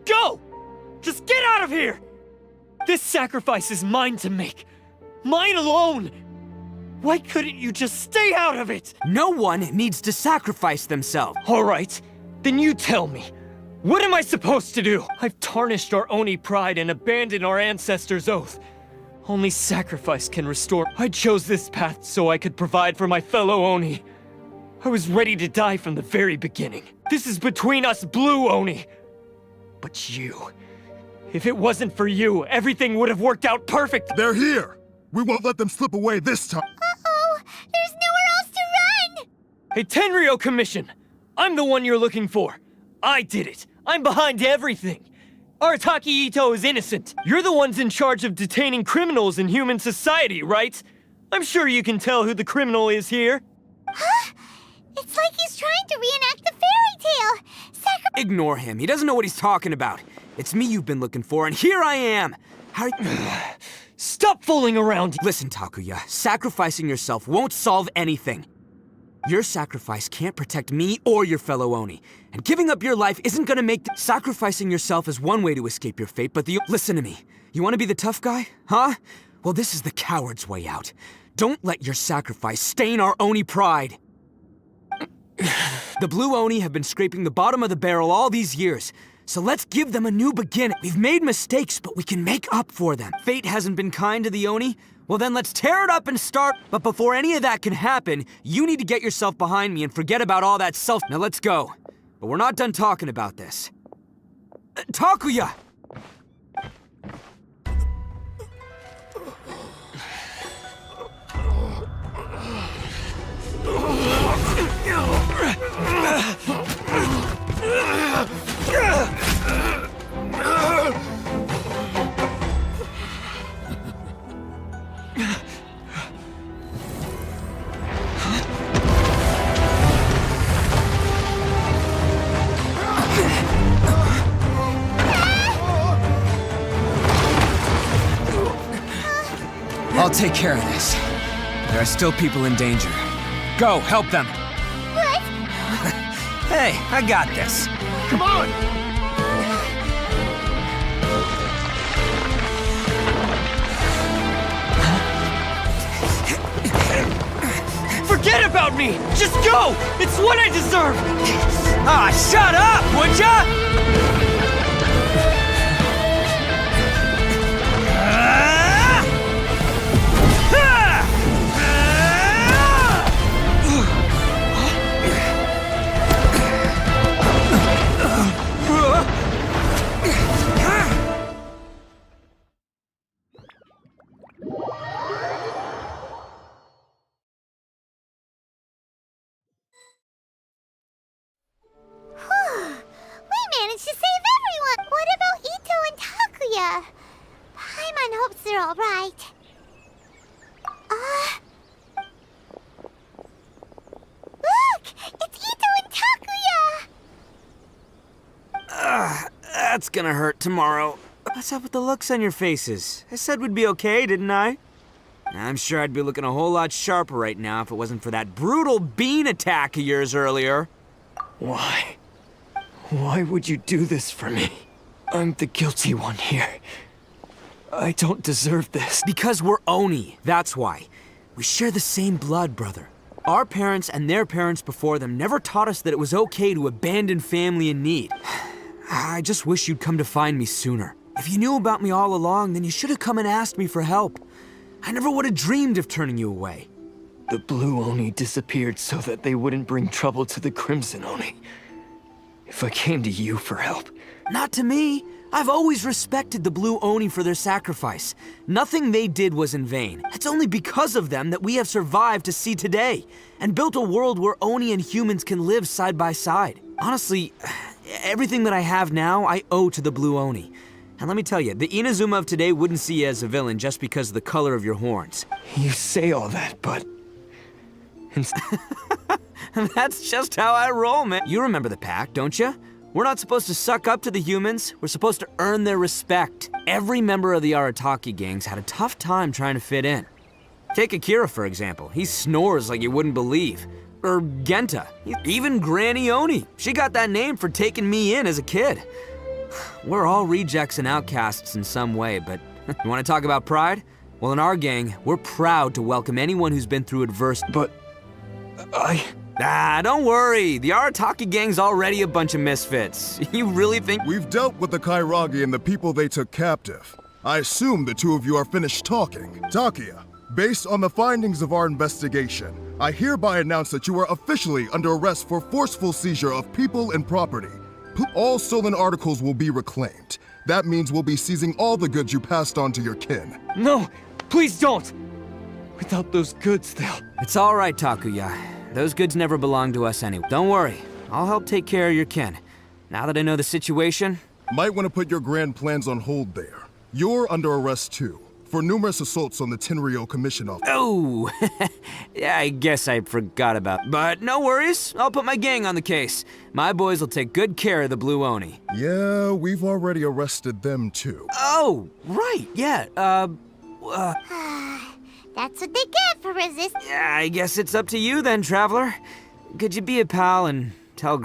Go! Just get out of here! This sacrifice is mine to make. Mine alone! Why couldn't you just stay out of it? No one needs to sacrifice themselves. All right, then you tell me. What am I supposed to do? I've tarnished our Oni pride and abandoned our ancestors' oath. Only sacrifice can restore. I chose this path so I could provide for my fellow Oni. I was ready to die from the very beginning. This is between us blue Oni. But you... If it wasn't for you, everything would have worked out perfect. They're here! We won't let them slip away this time. Uh-oh! There's nowhere else to run! Hey, Tenryo Commission! I'm the one you're looking for. I did it. I'm behind everything. Arataki Itto is innocent. You're the ones in charge of detaining criminals in human society, right? I'm sure you can tell who the criminal is here. Huh? It's like he's trying to reenact the fairy tale. Ignore him. He doesn't know what he's talking about. It's me you've been looking for, and here I am. How... Stop fooling around! Listen, Takuya, sacrificing yourself won't solve anything. Your sacrifice can't protect me or your fellow Oni, and giving up your life isn't gonna make... Sacrificing yourself is one way to escape your fate, but Listen to me. You wanna be the tough guy? Huh? Well, this is the coward's way out. Don't let your sacrifice stain our Oni pride. The blue Oni have been scraping the bottom of the barrel all these years. So let's give them a new beginning. We've made mistakes, but we can make up for them. Fate hasn't been kind to the Oni? Well then let's tear it up and start. But before any of that can happen, you need to get yourself behind me and forget about all that self- Now let's go. But we're not done talking about this. Takuya! I'll take care of this. There are still people in danger. Go, help them. What? Hey, I got this. Come on! Forget forget about me! Just go! It's what I deserve! Ah, shut up, would ya? We managed to save everyone! What about Itto and Takuya? Paimon hopes they're alright. Look! It's Itto and Takuya! That's gonna hurt tomorrow. What's up with the looks on your faces? I said we'd be okay, didn't I? I'm sure I'd be looking a whole lot sharper right now if it wasn't for that brutal bean attack of yours earlier. Why? Why would you do this for me? I'm the guilty one here. I don't deserve this. Because we're Oni, that's why. We share the same blood, brother. Our parents and their parents before them never taught us that it was okay to abandon family in need. I just wish you'd come to find me sooner. If you knew about me all along, then you should have come and asked me for help. I never would have dreamed of turning you away. The Blue Oni disappeared so that they wouldn't bring trouble to the Crimson Oni. If I came to you for help... Not to me. I've always respected the Blue Oni for their sacrifice. Nothing they did was in vain. It's only because of them that we have survived to see today, and built a world where Oni and humans can live side by side. Honestly, everything that I have now, I owe to the Blue Oni. And let me tell you, the Inazuma of today wouldn't see you as a villain just because of the color of your horns. You say all that, but... That's just how I roll, man. You remember the pact, don't you? We're not supposed to suck up to the humans. We're supposed to earn their respect. Every member of the Arataki gangs had a tough time trying to fit in. Take Akira, for example. He snores like you wouldn't believe. Or Genta. Even Granny Oni. She got that name for taking me in as a kid. We're all rejects and outcasts in some way, but you want to talk about pride? Well, in our gang, we're proud to welcome anyone who's been through adversity. But... don't worry. The Arataki gang's already a bunch of misfits. You really think... We've dealt with the Kairagi and the people they took captive. I assume the two of you are finished talking. Takuya, based on the findings of our investigation, I hereby announce that you are officially under arrest for forceful seizure of people and property. All stolen articles will be reclaimed. That means we'll be seizing all the goods you passed on to your kin. No! Please don't! Without those goods, they'll... It's all right, Takuya. Those goods never belong to us anyway. Don't worry. I'll help take care of your kin. Now that I know the situation... Might want to put your grand plans on hold there. You're under arrest too, for numerous assaults on the Tenryou Commission office. Oh! Yeah, I guess I forgot about... But no worries. I'll put my gang on the case. My boys will take good care of the Blue Oni. Yeah, we've already arrested them too. Oh, right, yeah, That's what they get for resisting. Yeah, I guess it's up to you then, Traveler. Could you be a pal and tell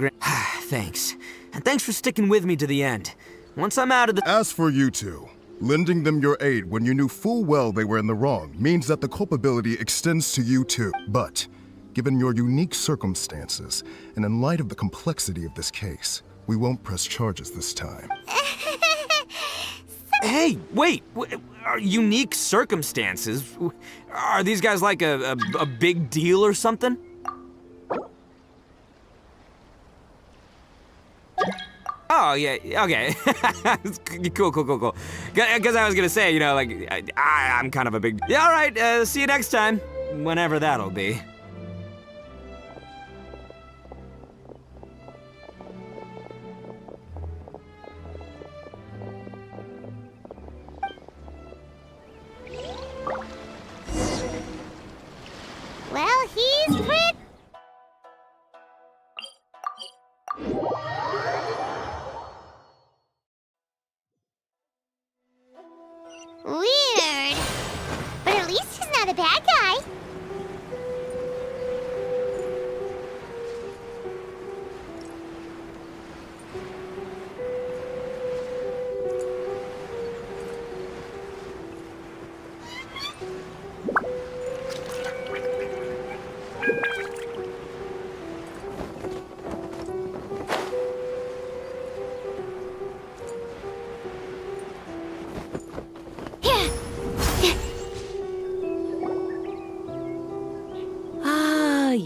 Thanks. And thanks for sticking with me to the end. Once I'm out of the... As for you two, lending them your aid when you knew full well they were in the wrong means that the culpability extends to you too. But, given your unique circumstances, and in light of the complexity of this case, we won't press charges this time. Hey, wait! Unique circumstances? Are these guys like a big deal or something? Oh, yeah, okay. Cool. Because I was gonna say, you know, like, I'm kind of a big... Yeah, all right, see you next time. Whenever that'll be. Well, he's pretty... Weird. But at least he's not a bad guy.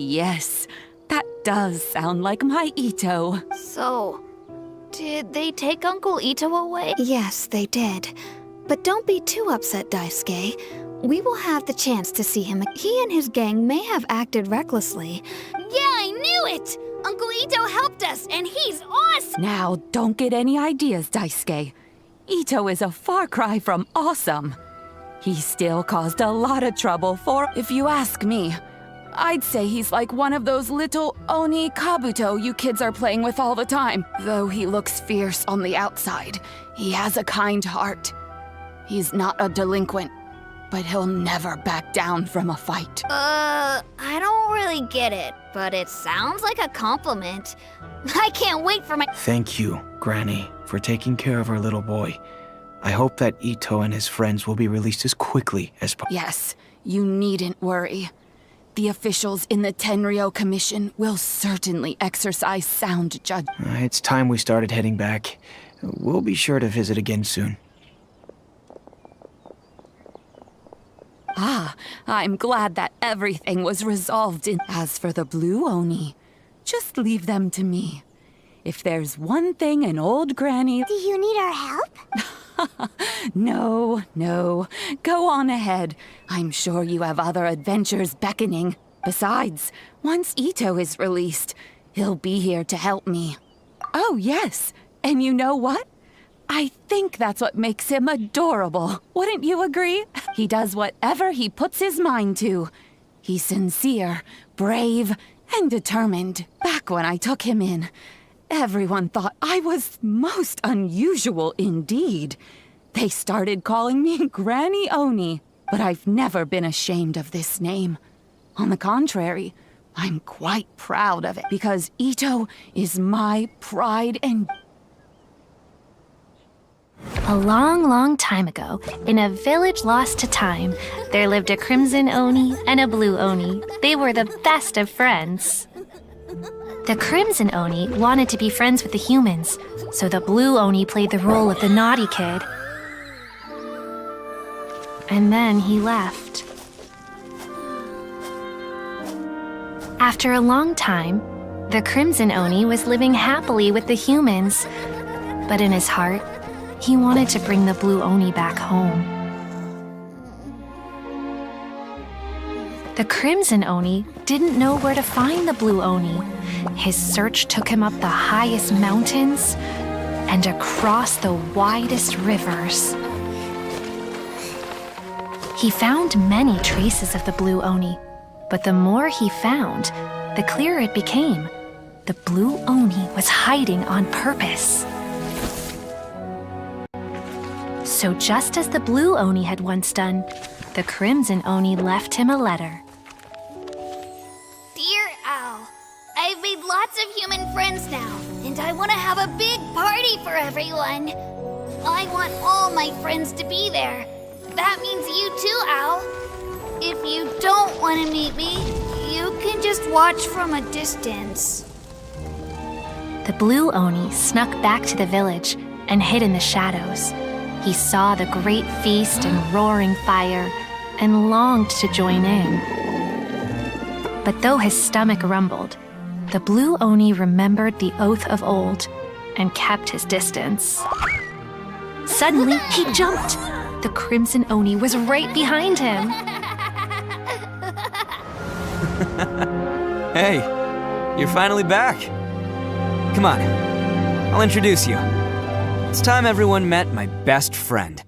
Yes, that does sound like my Itto. So, did they take Uncle Itto away? Yes, they did. But don't be too upset, Daisuke. We will have the chance to see him. He and his gang may have acted recklessly. Yeah, I knew it! Uncle Itto helped us, and he's awesome! Now, don't get any ideas, Daisuke. Itto is a far cry from awesome. He still caused a lot of trouble for, if you ask me. I'd say he's like one of those little Oni Kabuto you kids are playing with all the time. Though he looks fierce on the outside, he has a kind heart. He's not a delinquent, but he'll never back down from a fight. I don't really get it, but it sounds like a compliment. I can't wait for my— Thank you, Granny, for taking care of our little boy. I hope that Itto and his friends will be released as quickly as possible. Yes, you needn't worry. The officials in the Tenryo Commission will certainly exercise sound judgment. It's time we started heading back. We'll be sure to visit again soon. Ah, I'm glad that everything was resolved in— As for the Blue Oni, just leave them to me. If there's one thing an old granny— Do you need our help? No, no. Go on ahead. I'm sure you have other adventures beckoning. Besides, once Itto is released, he'll be here to help me. Oh, yes. And you know what? I think that's what makes him adorable. Wouldn't you agree? He does whatever he puts his mind to. He's sincere, brave, and determined. Back when I took him in, everyone thought I was most unusual indeed. They started calling me Granny Oni, but I've never been ashamed of this name. On the contrary, I'm quite proud of it because Itto is my pride and— A long, long time ago, in a village lost to time, there lived a crimson Oni and a blue Oni. They were the best of friends. The crimson Oni wanted to be friends with the humans, so the blue Oni played the role of the naughty kid. And then he left. After a long time, the crimson Oni was living happily with the humans, but in his heart, he wanted to bring the blue Oni back home. The crimson Oni didn't know where to find the blue Oni. His search took him up the highest mountains and across the widest rivers. He found many traces of the blue Oni, but the more he found, the clearer it became. The blue Oni was hiding on purpose. So just as the blue Oni had once done, the crimson Oni left him a letter. Dear Al, I've made lots of human friends now, and I want to have a big party for everyone. I want all my friends to be there. That means you too, Al. If you don't want to meet me, you can just watch from a distance. The blue Oni snuck back to the village and hid in the shadows. He saw the great feast and roaring fire and longed to join in. But though his stomach rumbled, the blue Oni remembered the oath of old and kept his distance. Suddenly, he jumped. The crimson Oni was right behind him. Hey, you're finally back. Come on, I'll introduce you. It's time everyone met my best friend.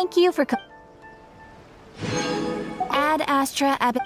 Thank you for Ad Astra Ab.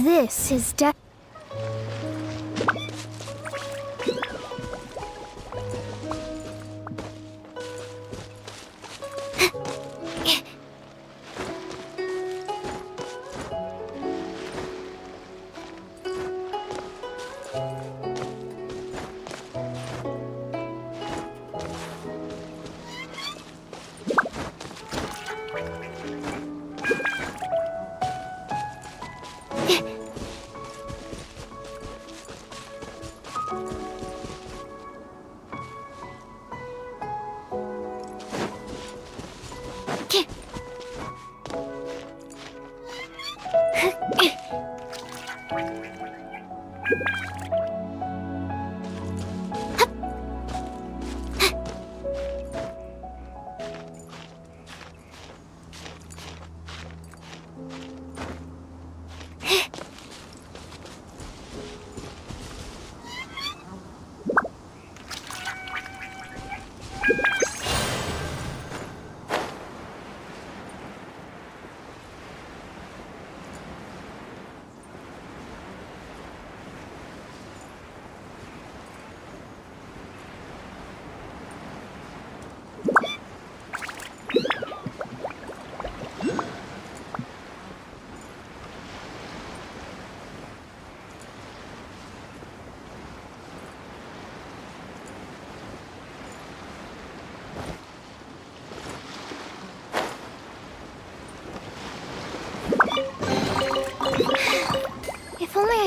This is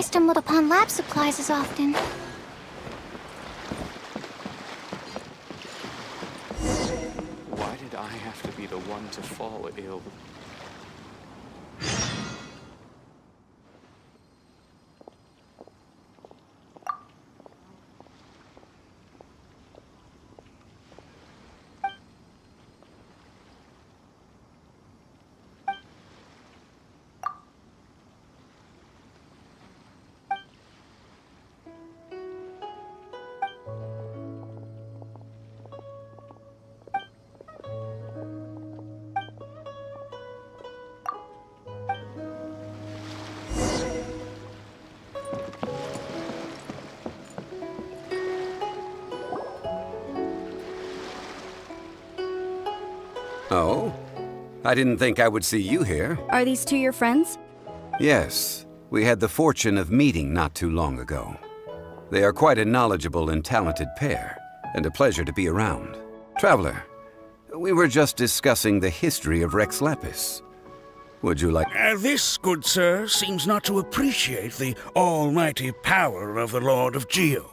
I stumbled upon lab supplies as often. Why did I have to be the one to fall ill? Oh? I didn't think I would see you here. Are these two your friends? Yes, we had the fortune of meeting not too long ago. They are quite a knowledgeable and talented pair, and a pleasure to be around. Traveler, we were just discussing the history of Rex Lapis. Would you like— This, good sir, seems not to appreciate the almighty power of the Lord of Geo.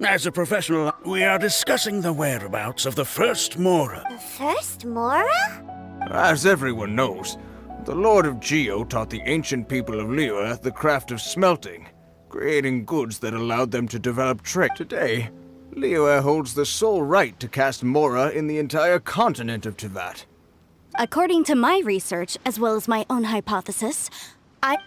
As a professional, we are discussing the whereabouts of the first Mora. The first Mora? As everyone knows, the Lord of Geo taught the ancient people of Liyue the craft of smelting, creating goods that allowed them to develop trade. Today, Liyue holds the sole right to cast Mora in the entire continent of Teyvat. According to my research, as well as my own hypothesis,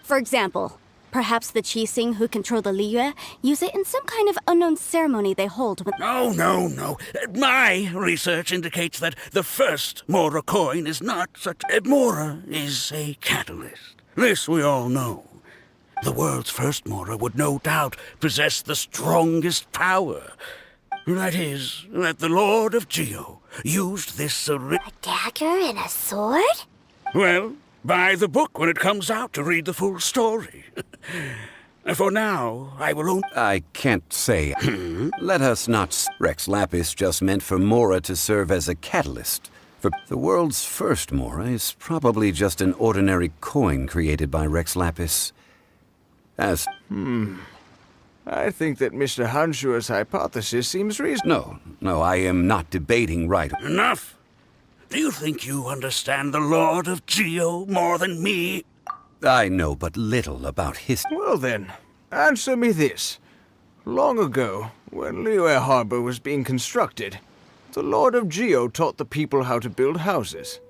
for example, perhaps the Qixing who control the Liyue use it in some kind of unknown ceremony they hold with— No. My research indicates that the first Mora coin is not such— Mora is a catalyst. This we all know. The world's first Mora would no doubt possess the strongest power. That is, that the Lord of Geo used this— A dagger and a sword? Well, buy the book when it comes out to read the full story. For now, I will only— I can't say. Let us not— Rex Lapis just meant for Mora to serve as a catalyst. For the world's first Mora is probably just an ordinary coin created by Rex Lapis. As— I think that Mr. Hanshua's hypothesis seems reasonable. No, I am not debating right— Enough! Do you think you understand the Lord of Geo more than me? I know but little about history. Well then, answer me this. Long ago, when Liyue Harbor was being constructed, the Lord of Geo taught the people how to build houses.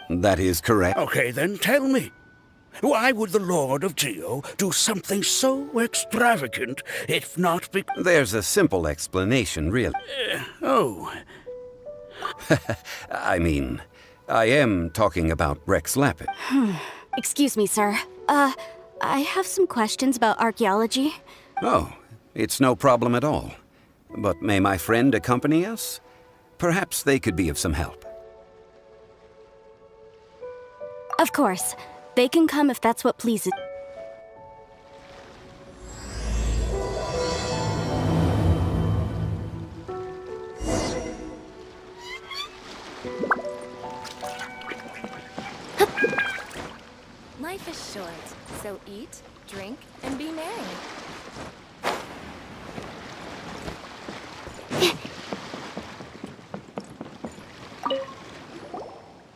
That is correct. Okay, then tell me. Why would the Lord of Geo do something so extravagant, if not because— There's a simple explanation, really. I mean, I am talking about Rex Lapis. Excuse me, sir. I have some questions about archaeology. Oh, it's no problem at all. But may my friend accompany us? Perhaps they could be of some help. Of course. They can come if that's what pleases. Life is short, so eat, drink, and be merry.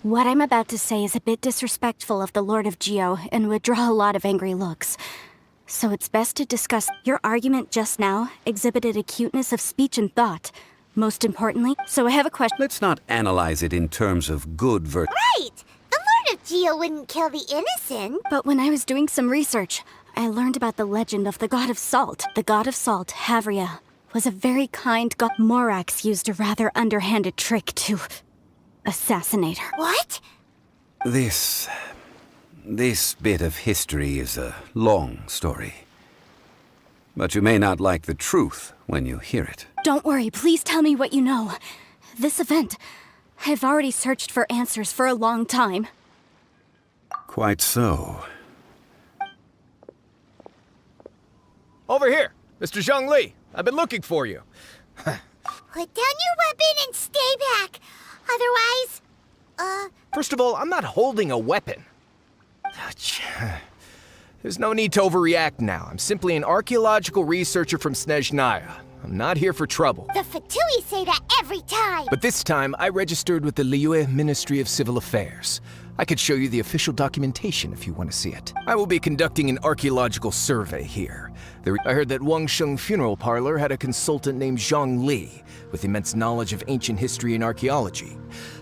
What I'm about to say is a bit disrespectful of the Lord of Geo and would draw a lot of angry looks. So it's best to discuss. Your argument just now exhibited acuteness of speech and thought. Most importantly, so I have a question. Let's not analyze it in terms of good versus— Right! The Lord of Geo wouldn't kill the innocent. But when I was doing some research, I learned about the legend of the God of Salt. The God of Salt, Havria, was a very kind god. Morax used a rather underhanded trick to assassinate her. What? This bit of history is a long story. But you may not like the truth when you hear it. Don't worry, please tell me what you know. This event, I've already searched for answers for a long time. Quite so. Over here, Mr. Zhongli. I've been looking for you. Put down your weapon and stay back. Otherwise, First of all, I'm not holding a weapon. There's no need to overreact now. I'm simply an archaeological researcher from Snezhnaya. I'm not here for trouble. The Fatui say that every time. But this time, I registered with the Liyue Ministry of Civil Affairs. I could show you the official documentation if you want to see it. I will be conducting an archaeological survey here. I heard that Wangsheng Funeral Parlor had a consultant named Zhang Li, with immense knowledge of ancient history and archaeology.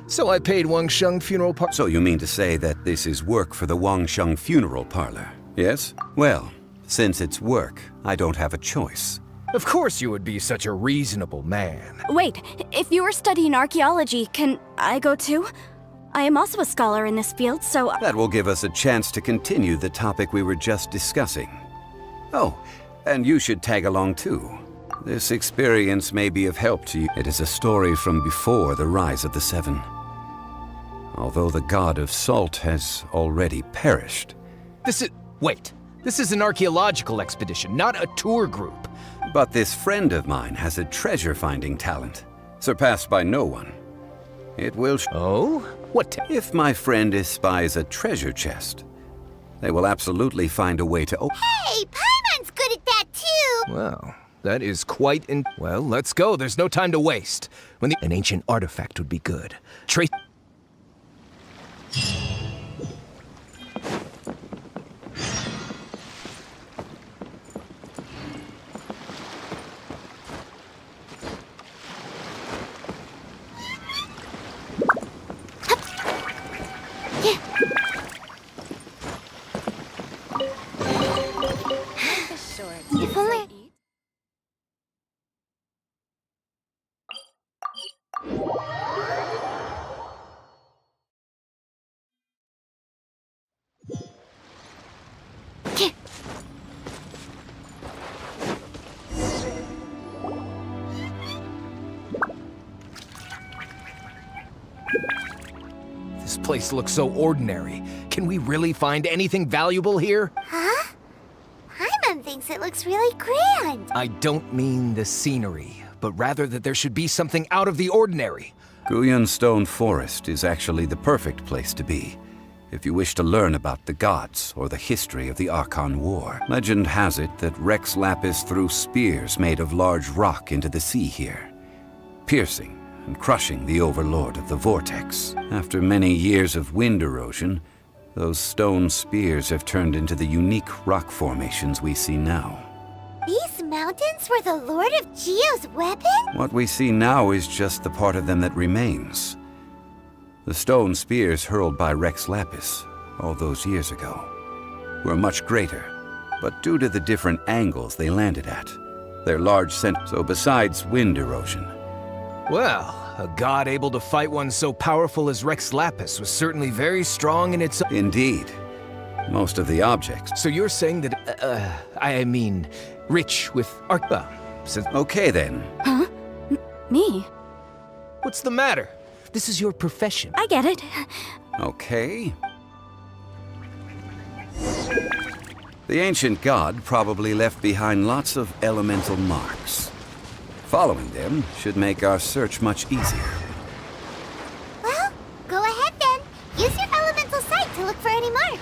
So I paid Wangsheng Funeral Parlor. So you mean to say that this is work for the Wangsheng Funeral Parlor, yes? Well, since it's work, I don't have a choice. Of course you would be such a reasonable man. Wait, if you are studying archaeology, can I go too? I am also a scholar in this field, so... That will give us a chance to continue the topic we were just discussing. Oh, and you should tag along too. This experience may be of help to you. It is a story from before the rise of the Seven. Although the god of salt has already perished. Wait. This is an archaeological expedition, not a tour group. But this friend of mine has a treasure-finding talent, surpassed by no one. It will Oh? What If my friend espies a treasure chest, they will absolutely find a way to open. Hey, Paimon's good at that too! Well, that is quite Well, let's go. There's no time to waste. An ancient artifact would be good. If only... This place looks so ordinary. Can we really find anything valuable here? Huh? Paimon thinks it looks really grand. I don't mean the scenery, but rather that there should be something out of the ordinary. Guyan Stone Forest is actually the perfect place to be, if you wish to learn about the gods or the history of the Archon War. Legend has it that Rex Lapis threw spears made of large rock into the sea here, piercing and crushing the overlord of the vortex. After many years of wind erosion, those stone spears have turned into the unique rock formations we see now. These mountains were the Lord of Geo's weapon? What we see now is just the part of them that remains. The stone spears hurled by Rex Lapis all those years ago were much greater, but due to the different angles they landed at, their large so besides wind erosion. Well, a god able to fight one so powerful as Rex Lapis was certainly very strong in its... Indeed. Most of the objects. So you're saying that, I mean, rich with Okay then. Huh? Me? What's the matter? This is your profession. I get it. Okay. The ancient god probably left behind lots of elemental marks. Following them should make our search much easier. Well, go ahead then. Use your elemental sight to look for any marks.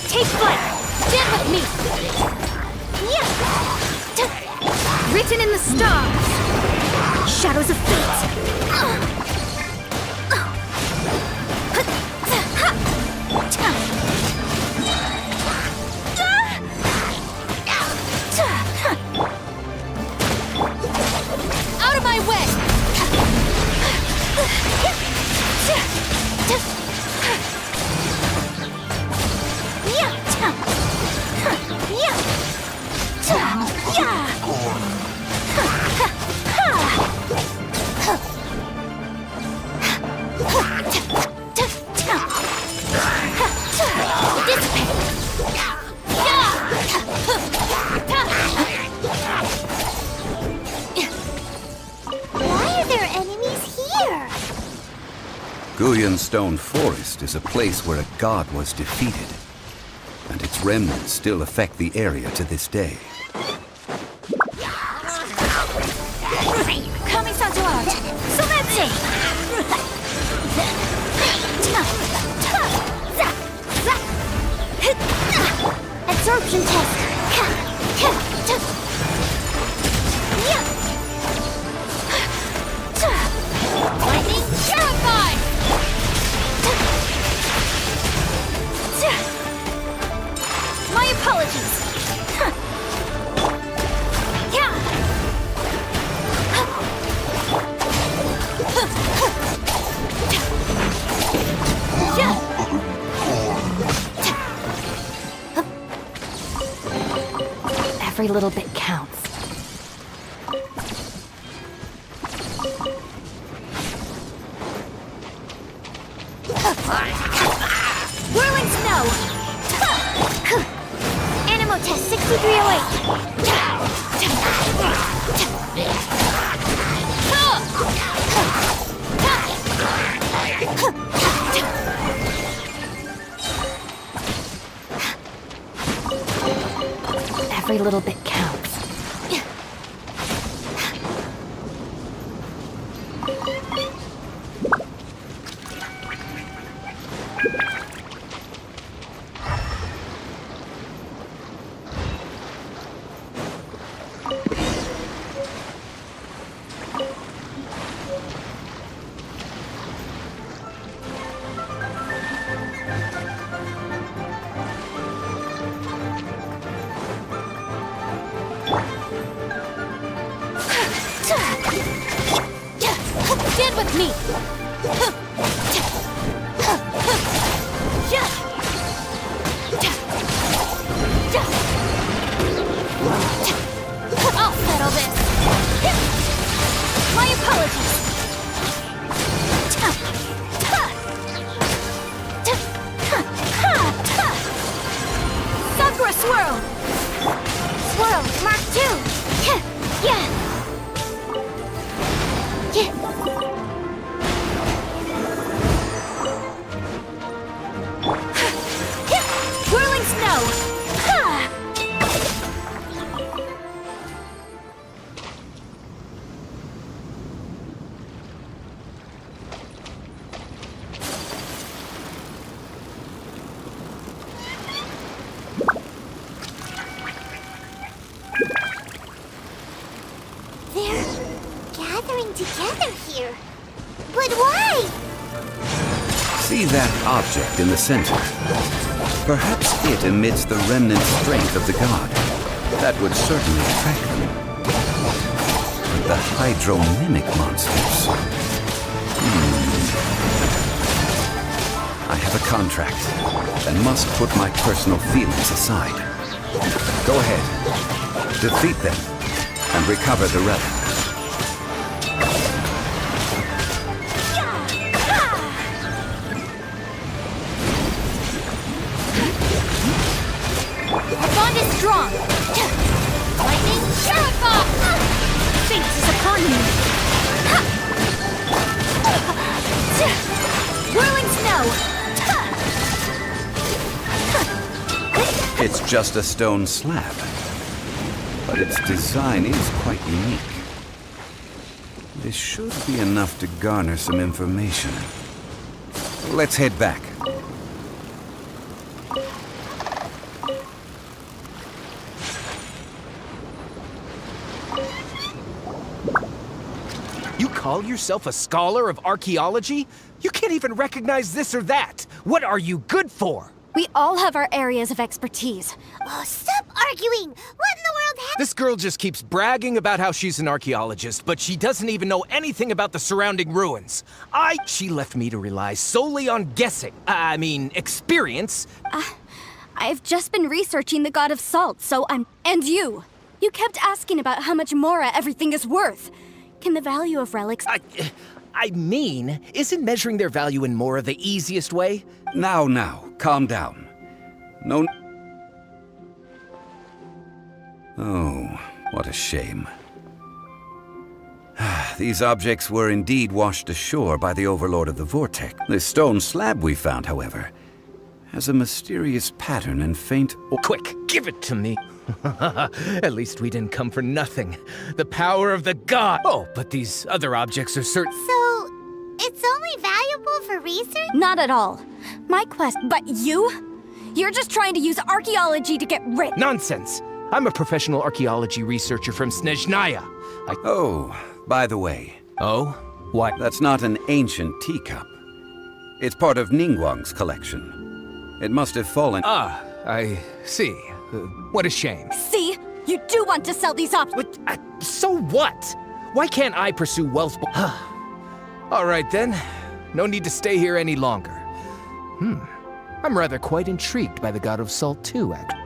Take flight! Stand with me! Written in the stars! Shadows of fate! Out of my way! Yeah! Guyan Stone Forest is a place where a god was defeated, and its remnants still affect the area to this day. Kami-san's art! Sumetsu! Absorption test! Lightning Purify! My apologies! Every little bit counts. Whirling snow! Animal test 6308! Every little bit counts. Stand with me! I'll settle this! My apologies! Sakura Swirl! Swirl, Mark 2! Yeah! Whirling snow! They're gathering together here. But why? See that object in the center? Perhaps it emits the remnant strength of the god. That would certainly attract them. But the hydro-mimic monsters... I have a contract and must put my personal feelings aside. Go ahead. Defeat them and recover the relic. Our bond is strong! Lightning Purify! Fate is upon me! Whirling snow! It's just a stone slab, but its design is quite unique. This should be enough to garner some information. Let's head back. You call yourself a scholar of archaeology? You can't even recognize this or that. What are you good for? We all have our areas of expertise. Oh, stop arguing! What in the world happened? This girl just keeps bragging about how she's an archaeologist, but she doesn't even know anything about the surrounding ruins. She left me to rely solely on guessing. I mean, experience. I've just been researching the god of salt, so I'm... And you! You kept asking about how much Mora everything is worth. Can the value of relics... I mean, isn't measuring their value in Mora the easiest way? Now, calm down. No... Oh, what a shame. these objects were indeed washed ashore by the Overlord of the Vortex. The stone slab we found, however, has a mysterious pattern and faint... Quick, give it to me. At least we didn't come for nothing. The power of the god! Oh, but these other objects are certain... So, it's only valuable for research? Not at all. My quest, but you? You're just trying to use archaeology to get rich. Nonsense! I'm a professional archaeology researcher from Snezhnaya. Oh, by the way. Oh? What? That's not an ancient teacup. It's part of Ningguang's collection. It must have fallen... Ah, I see. What a shame. See? You do want to sell these objects. So what? Why can't I pursue wealth? All right then. No need to stay here any longer. I'm rather quite intrigued by the God of Salt too, actually.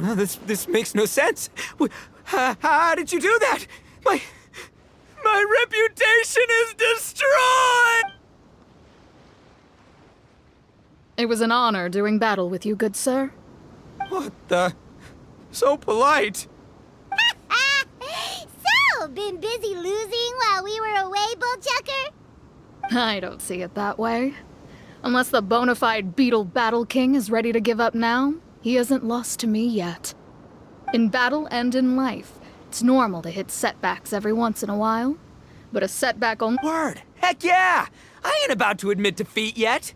No, this makes no sense. How did you do that? My reputation is destroyed! It was an honor doing battle with you, good sir. What the? So polite. So, been busy losing while we were away, Bullchucker? I don't see it that way. Unless the bona fide Beetle Battle King is ready to give up now, he hasn't lost to me yet. In battle and in life, it's normal to hit setbacks every once in a while. But a setback on— Word! Heck yeah! I ain't about to admit defeat yet!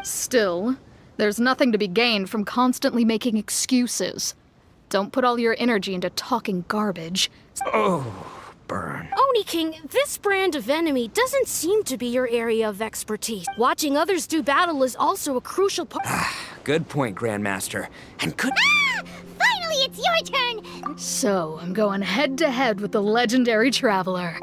Still, there's nothing to be gained from constantly making excuses. Don't put all your energy into talking garbage. Oh, burn. Oni King, this brand of enemy doesn't seem to be your area of expertise. Watching others do battle is also a crucial part. Good point, Grandmaster. And good— Finally, it's your turn! So, I'm going head-to-head with the legendary Traveler.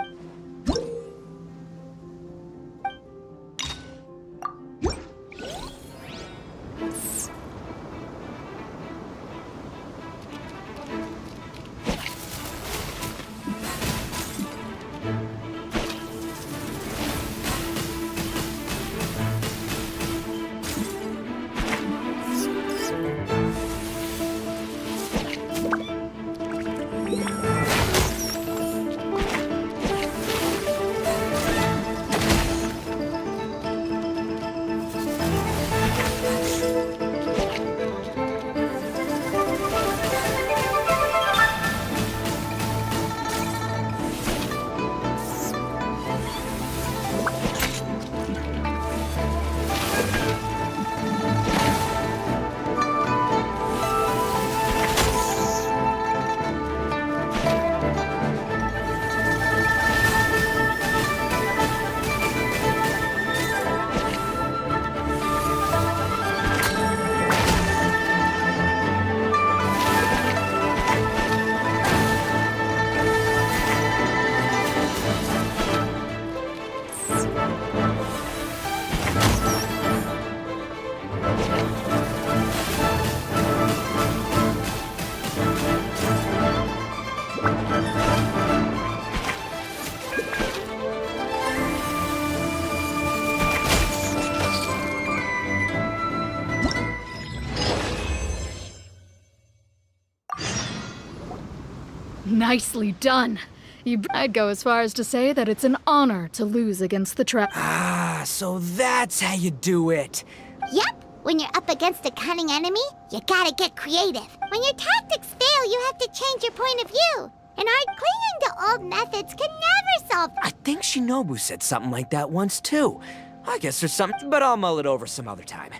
Nicely done. I'd go as far as to say that it's an honor to lose against the Ah, so that's how you do it. Yep. When you're up against a cunning enemy, you gotta get creative. When your tactics fail, you have to change your point of view. And clinging to old methods can never solve— I think Shinobu said something like that once, too. I guess there's something, but I'll mull it over some other time.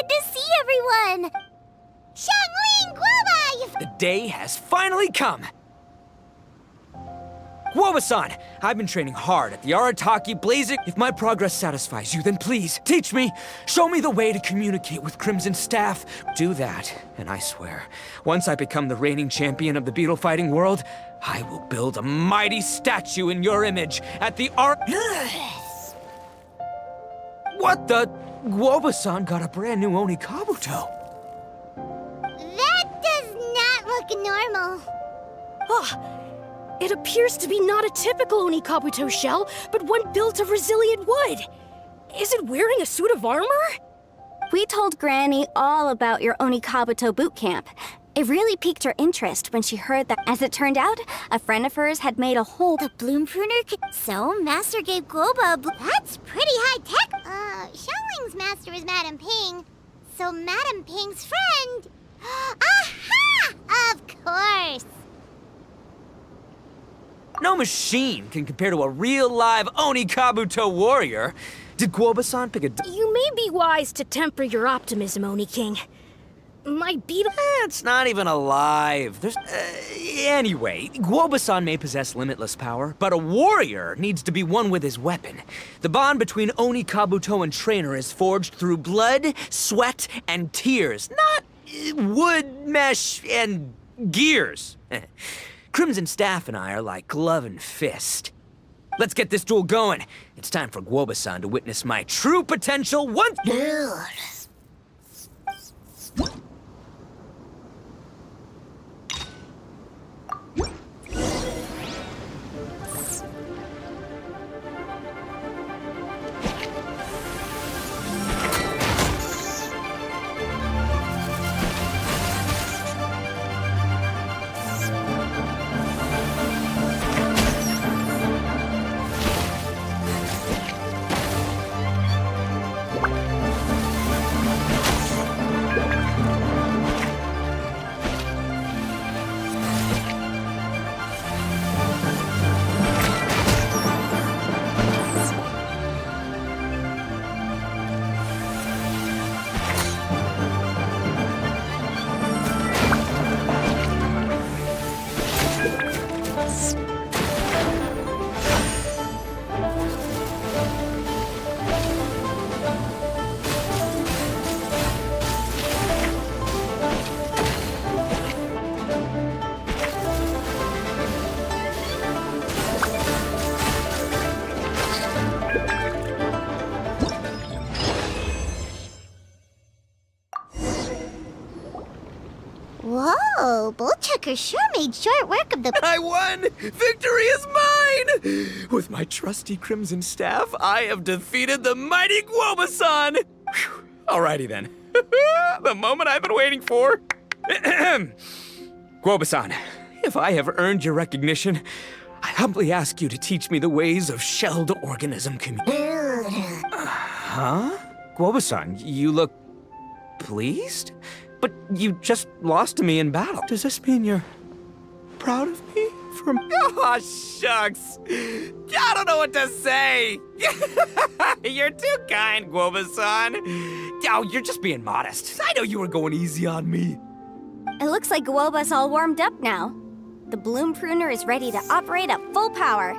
good to see everyone! Xiangling Guoba! The day has finally come! Guoba-san, I've been training hard at the Arataki Blazing. If my progress satisfies you, then please, teach me. Show me the way to communicate with Crimson Staff. Do that, and I swear, once I become the reigning champion of the beetle fighting world, I will build a mighty statue in your image at the What the? Guoba-san got a brand new Oni Kabuto. That does not look normal. Ah, it appears to be not a typical Oni Kabuto shell, but one built of resilient wood. Is it wearing a suit of armor? We told Granny all about your Oni Kabuto boot camp. It really piqued her interest when she heard that. As it turned out, a friend of hers had made a whole... The bloom pruner So, Master gave Guoba a That's pretty high-tech. Xiangling's master is Madame Ping. So Madame Ping's friend... Aha! Of course! No machine can compare to a real live Oni Kabuto warrior. Did Guoba-san pick a... You may be wise to temper your optimism, Oni King. My beetle... It's not even alive. There's... anyway, Guoba-san may possess limitless power, but a warrior needs to be one with his weapon. The bond between Oni Kabuto and trainer is forged through blood, sweat, and tears, not wood, mesh, and gears. Crimson Staff and I are like glove and fist. Let's get this duel going. It's time for Guoba-san to witness my true potential once... Whoa, Bullchucker sure made short work of the... I won! Victory is mine! With my trusty Crimson Staff, I have defeated the mighty Guoba-san! Whew. Alrighty then. The moment I've been waiting for. Guoba-san, if I have earned your recognition, I humbly ask you to teach me the ways of shelled organism community. Huh? Guoba-san, you look pleased? But you just lost to me in battle. Does this mean you're proud of me? Aw, shucks. I don't know what to say. You're too kind, Guoba-san. Oh, you're just being modest. I know you were going easy on me. It looks like Guoba's all warmed up now. The bloom pruner is ready to operate at full power.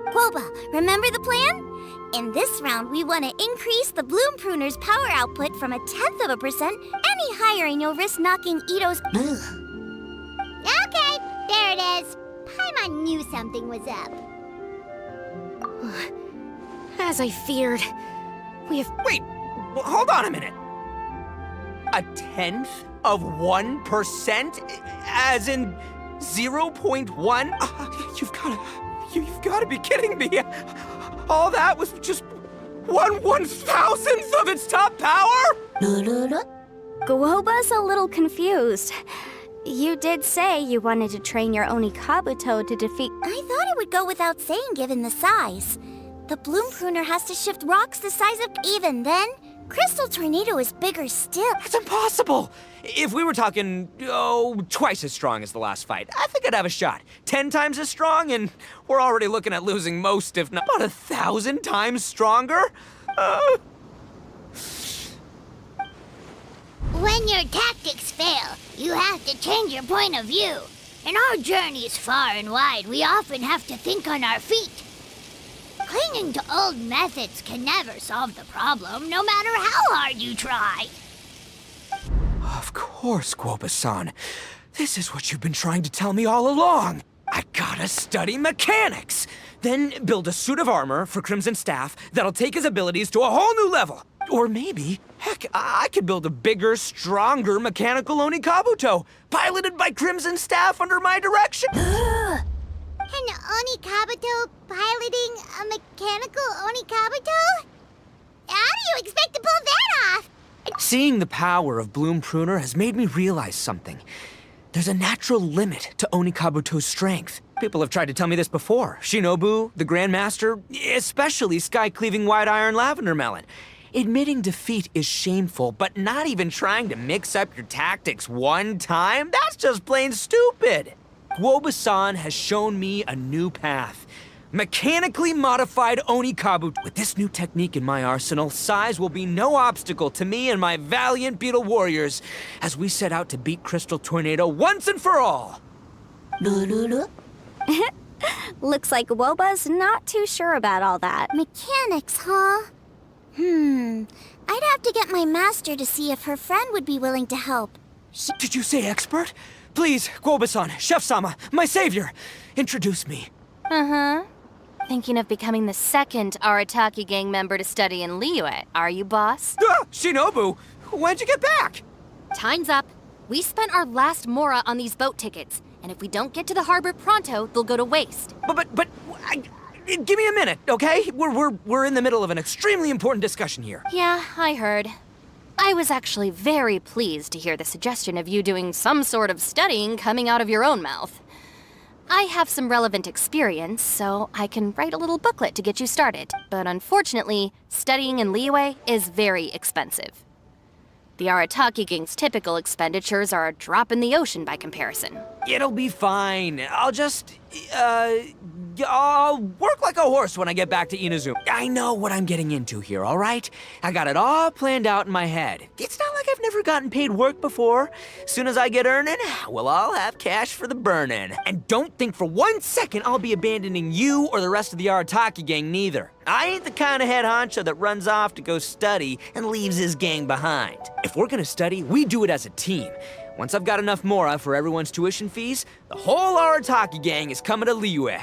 Guoba, remember the plan? In this round, we want to increase the bloom pruner's power output from 0.1%. Any higher and you'll risk knocking Itto's... Okay, there it is. Paimon knew something was up. As I feared, we have... Wait, hold on a minute. 1/10 of 1%? As in 0.1? You've got to be kidding me. All that was just 1/1000th of its top power? Guoba's a little confused. You did say you wanted to train your Oni Kabuto to defeat... I thought it would go without saying given the size. The bloom pruner has to shift rocks the size of... Even then, Crystal Tornado is bigger still. That's impossible! If we were talking, twice as strong as the last fight, I think I'd have a shot. 10 times as strong, and we're already looking at losing most, if not 1,000 times stronger? When your tactics fail, you have to change your point of view. In our journeys far and wide, we often have to think on our feet. Clinging to old methods can never solve the problem, no matter how hard you try. Of course, Guoba-san. This is what you've been trying to tell me all along. I gotta study mechanics. Then build a suit of armor for Crimson Staff that'll take his abilities to a whole new level. Or maybe, heck, I could build a bigger, stronger mechanical Oni Kabuto, piloted by Crimson Staff under my direction. An Oni Kabuto piloting a mechanical Oni Kabuto? How do you expect to pull that off? Seeing the power of Bloom Pruner has made me realize something. There's a natural limit to Oni Kabuto's strength. People have tried to tell me this before. Shinobu, the Grandmaster, especially Sky-Cleaving White Iron Lavender Melon. Admitting defeat is shameful, but not even trying to mix up your tactics one time? That's just plain stupid! Guoba-san has shown me a new path. Mechanically modified Oni Kabuto. With this new technique in my arsenal, size will be no obstacle to me and my valiant beetle warriors as we set out to beat Crystal Tornado once and for all. Looks like Woba's not too sure about all that. Mechanics, huh? I'd have to get my master to see if her friend would be willing to help. Did you say expert? Please, Guoba-san, Chef-sama, my savior, introduce me. Uh-huh. Thinking of becoming the second Arataki gang member to study in Liyue, are you, boss? Shinobu, when'd you get back? Time's up. We spent our last mora on these boat tickets, and if we don't get to the harbor pronto, they'll go to waste. Give me a minute, okay? We're in the middle of an extremely important discussion here. Yeah, I heard. I was actually very pleased to hear the suggestion of you doing some sort of studying coming out of your own mouth. I have some relevant experience, so I can write a little booklet to get you started. But unfortunately, studying in Liyue is very expensive. The Arataki gang's typical expenditures are a drop in the ocean by comparison. It'll be fine. I'll work like a horse when I get back to Inazuma. I know what I'm getting into here, all right? I got it all planned out in my head. It's not like I've never gotten paid work before. Soon as I get earning, we'll all have cash for the burning. And don't think for 1 second I'll be abandoning you or the rest of the Arataki gang neither. I ain't the kind of head honcho that runs off to go study and leaves his gang behind. If we're gonna study, we do it as a team. Once I've got enough mora for everyone's tuition fees, the whole Arataki gang is coming to Liyue.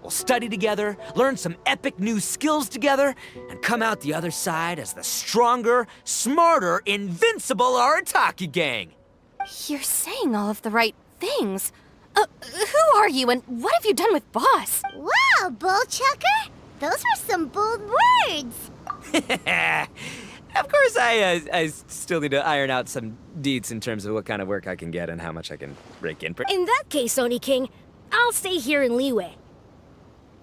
We'll study together, learn some epic new skills together, and come out the other side as the stronger, smarter, invincible Arataki gang. You're saying all of the right things. Who are you and what have you done with Boss? Wow, Bullchucker! Those were some bold words! Of course, I still need to iron out some deets in terms of what kind of work I can get and how much I can rake in. In that case, Oni King, I'll stay here in Liyue.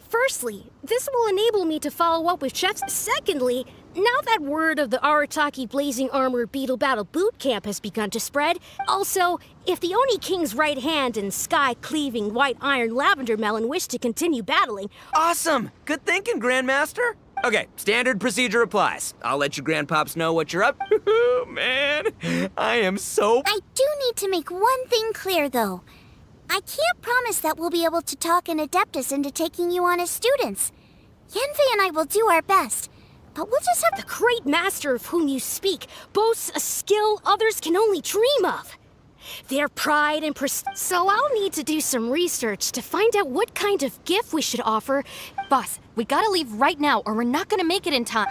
Firstly, this will enable me to follow up with chefs. Secondly, now that word of the Arataki Blazing Armor Beetle Battle Boot Camp has begun to spread, also, if the Oni King's right hand and Sky-Cleaving White Iron Lavender Melon wish to continue battling... Awesome! Good thinking, Grandmaster! Okay, standard procedure applies. I'll let you grandpops know what you're up. Man, I am so... I do need to make one thing clear, though. I can't promise that we'll be able to talk an Adeptus into taking you on as students. Yenvei and I will do our best, but we'll just have... The great master of whom you speak boasts a skill others can only dream of. Their pride and So I'll need to do some research to find out what kind of gift we should offer. Boss, we gotta leave right now or we're not gonna make it in time.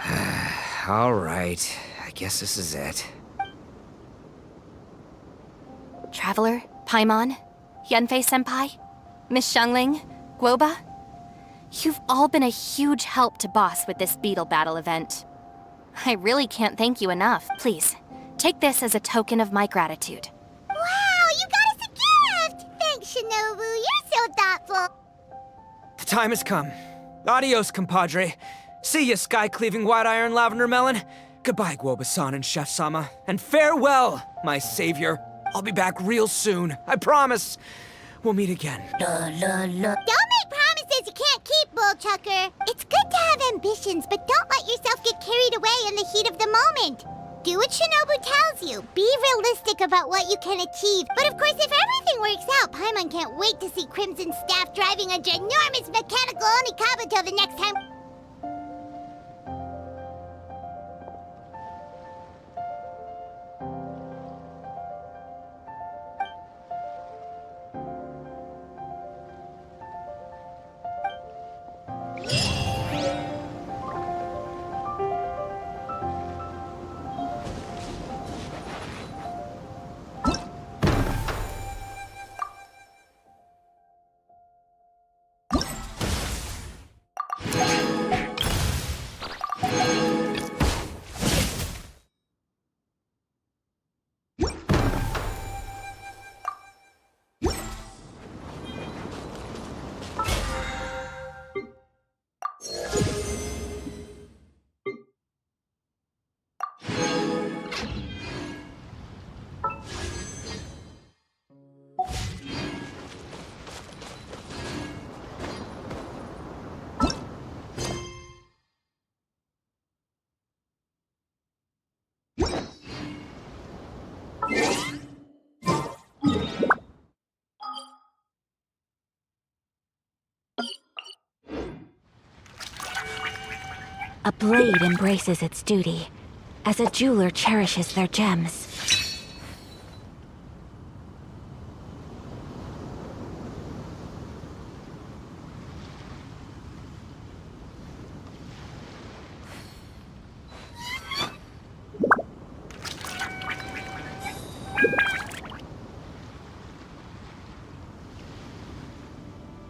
All right, I guess this is it. Traveler, Paimon, Yenfei-senpai, Miss Xiangling, Guoba, you've all been a huge help to Boss with this beetle battle event. I really can't thank you enough. Please, take this as a token of my gratitude. Wow, you got us a gift! Thanks, Shinobu. You're so thoughtful. The time has come. Adios, compadre. See ya, Sky-Cleaving White Iron Lavender Melon. Goodbye, Guoba-san and Chef-sama. And farewell, my savior. I'll be back real soon. I promise. We'll meet again. Don't make promises you can't keep, Bullchucker. It's good to have ambitions, but don't let yourself get carried away in the heat of the moment. Do what Shinobu tells you. Be realistic about what you can achieve. But of course, if everything works out, Paimon can't wait to see Crimson Staff driving a ginormous mechanical Onikabuto the next time. A blade embraces its duty, as a jeweler cherishes their gems.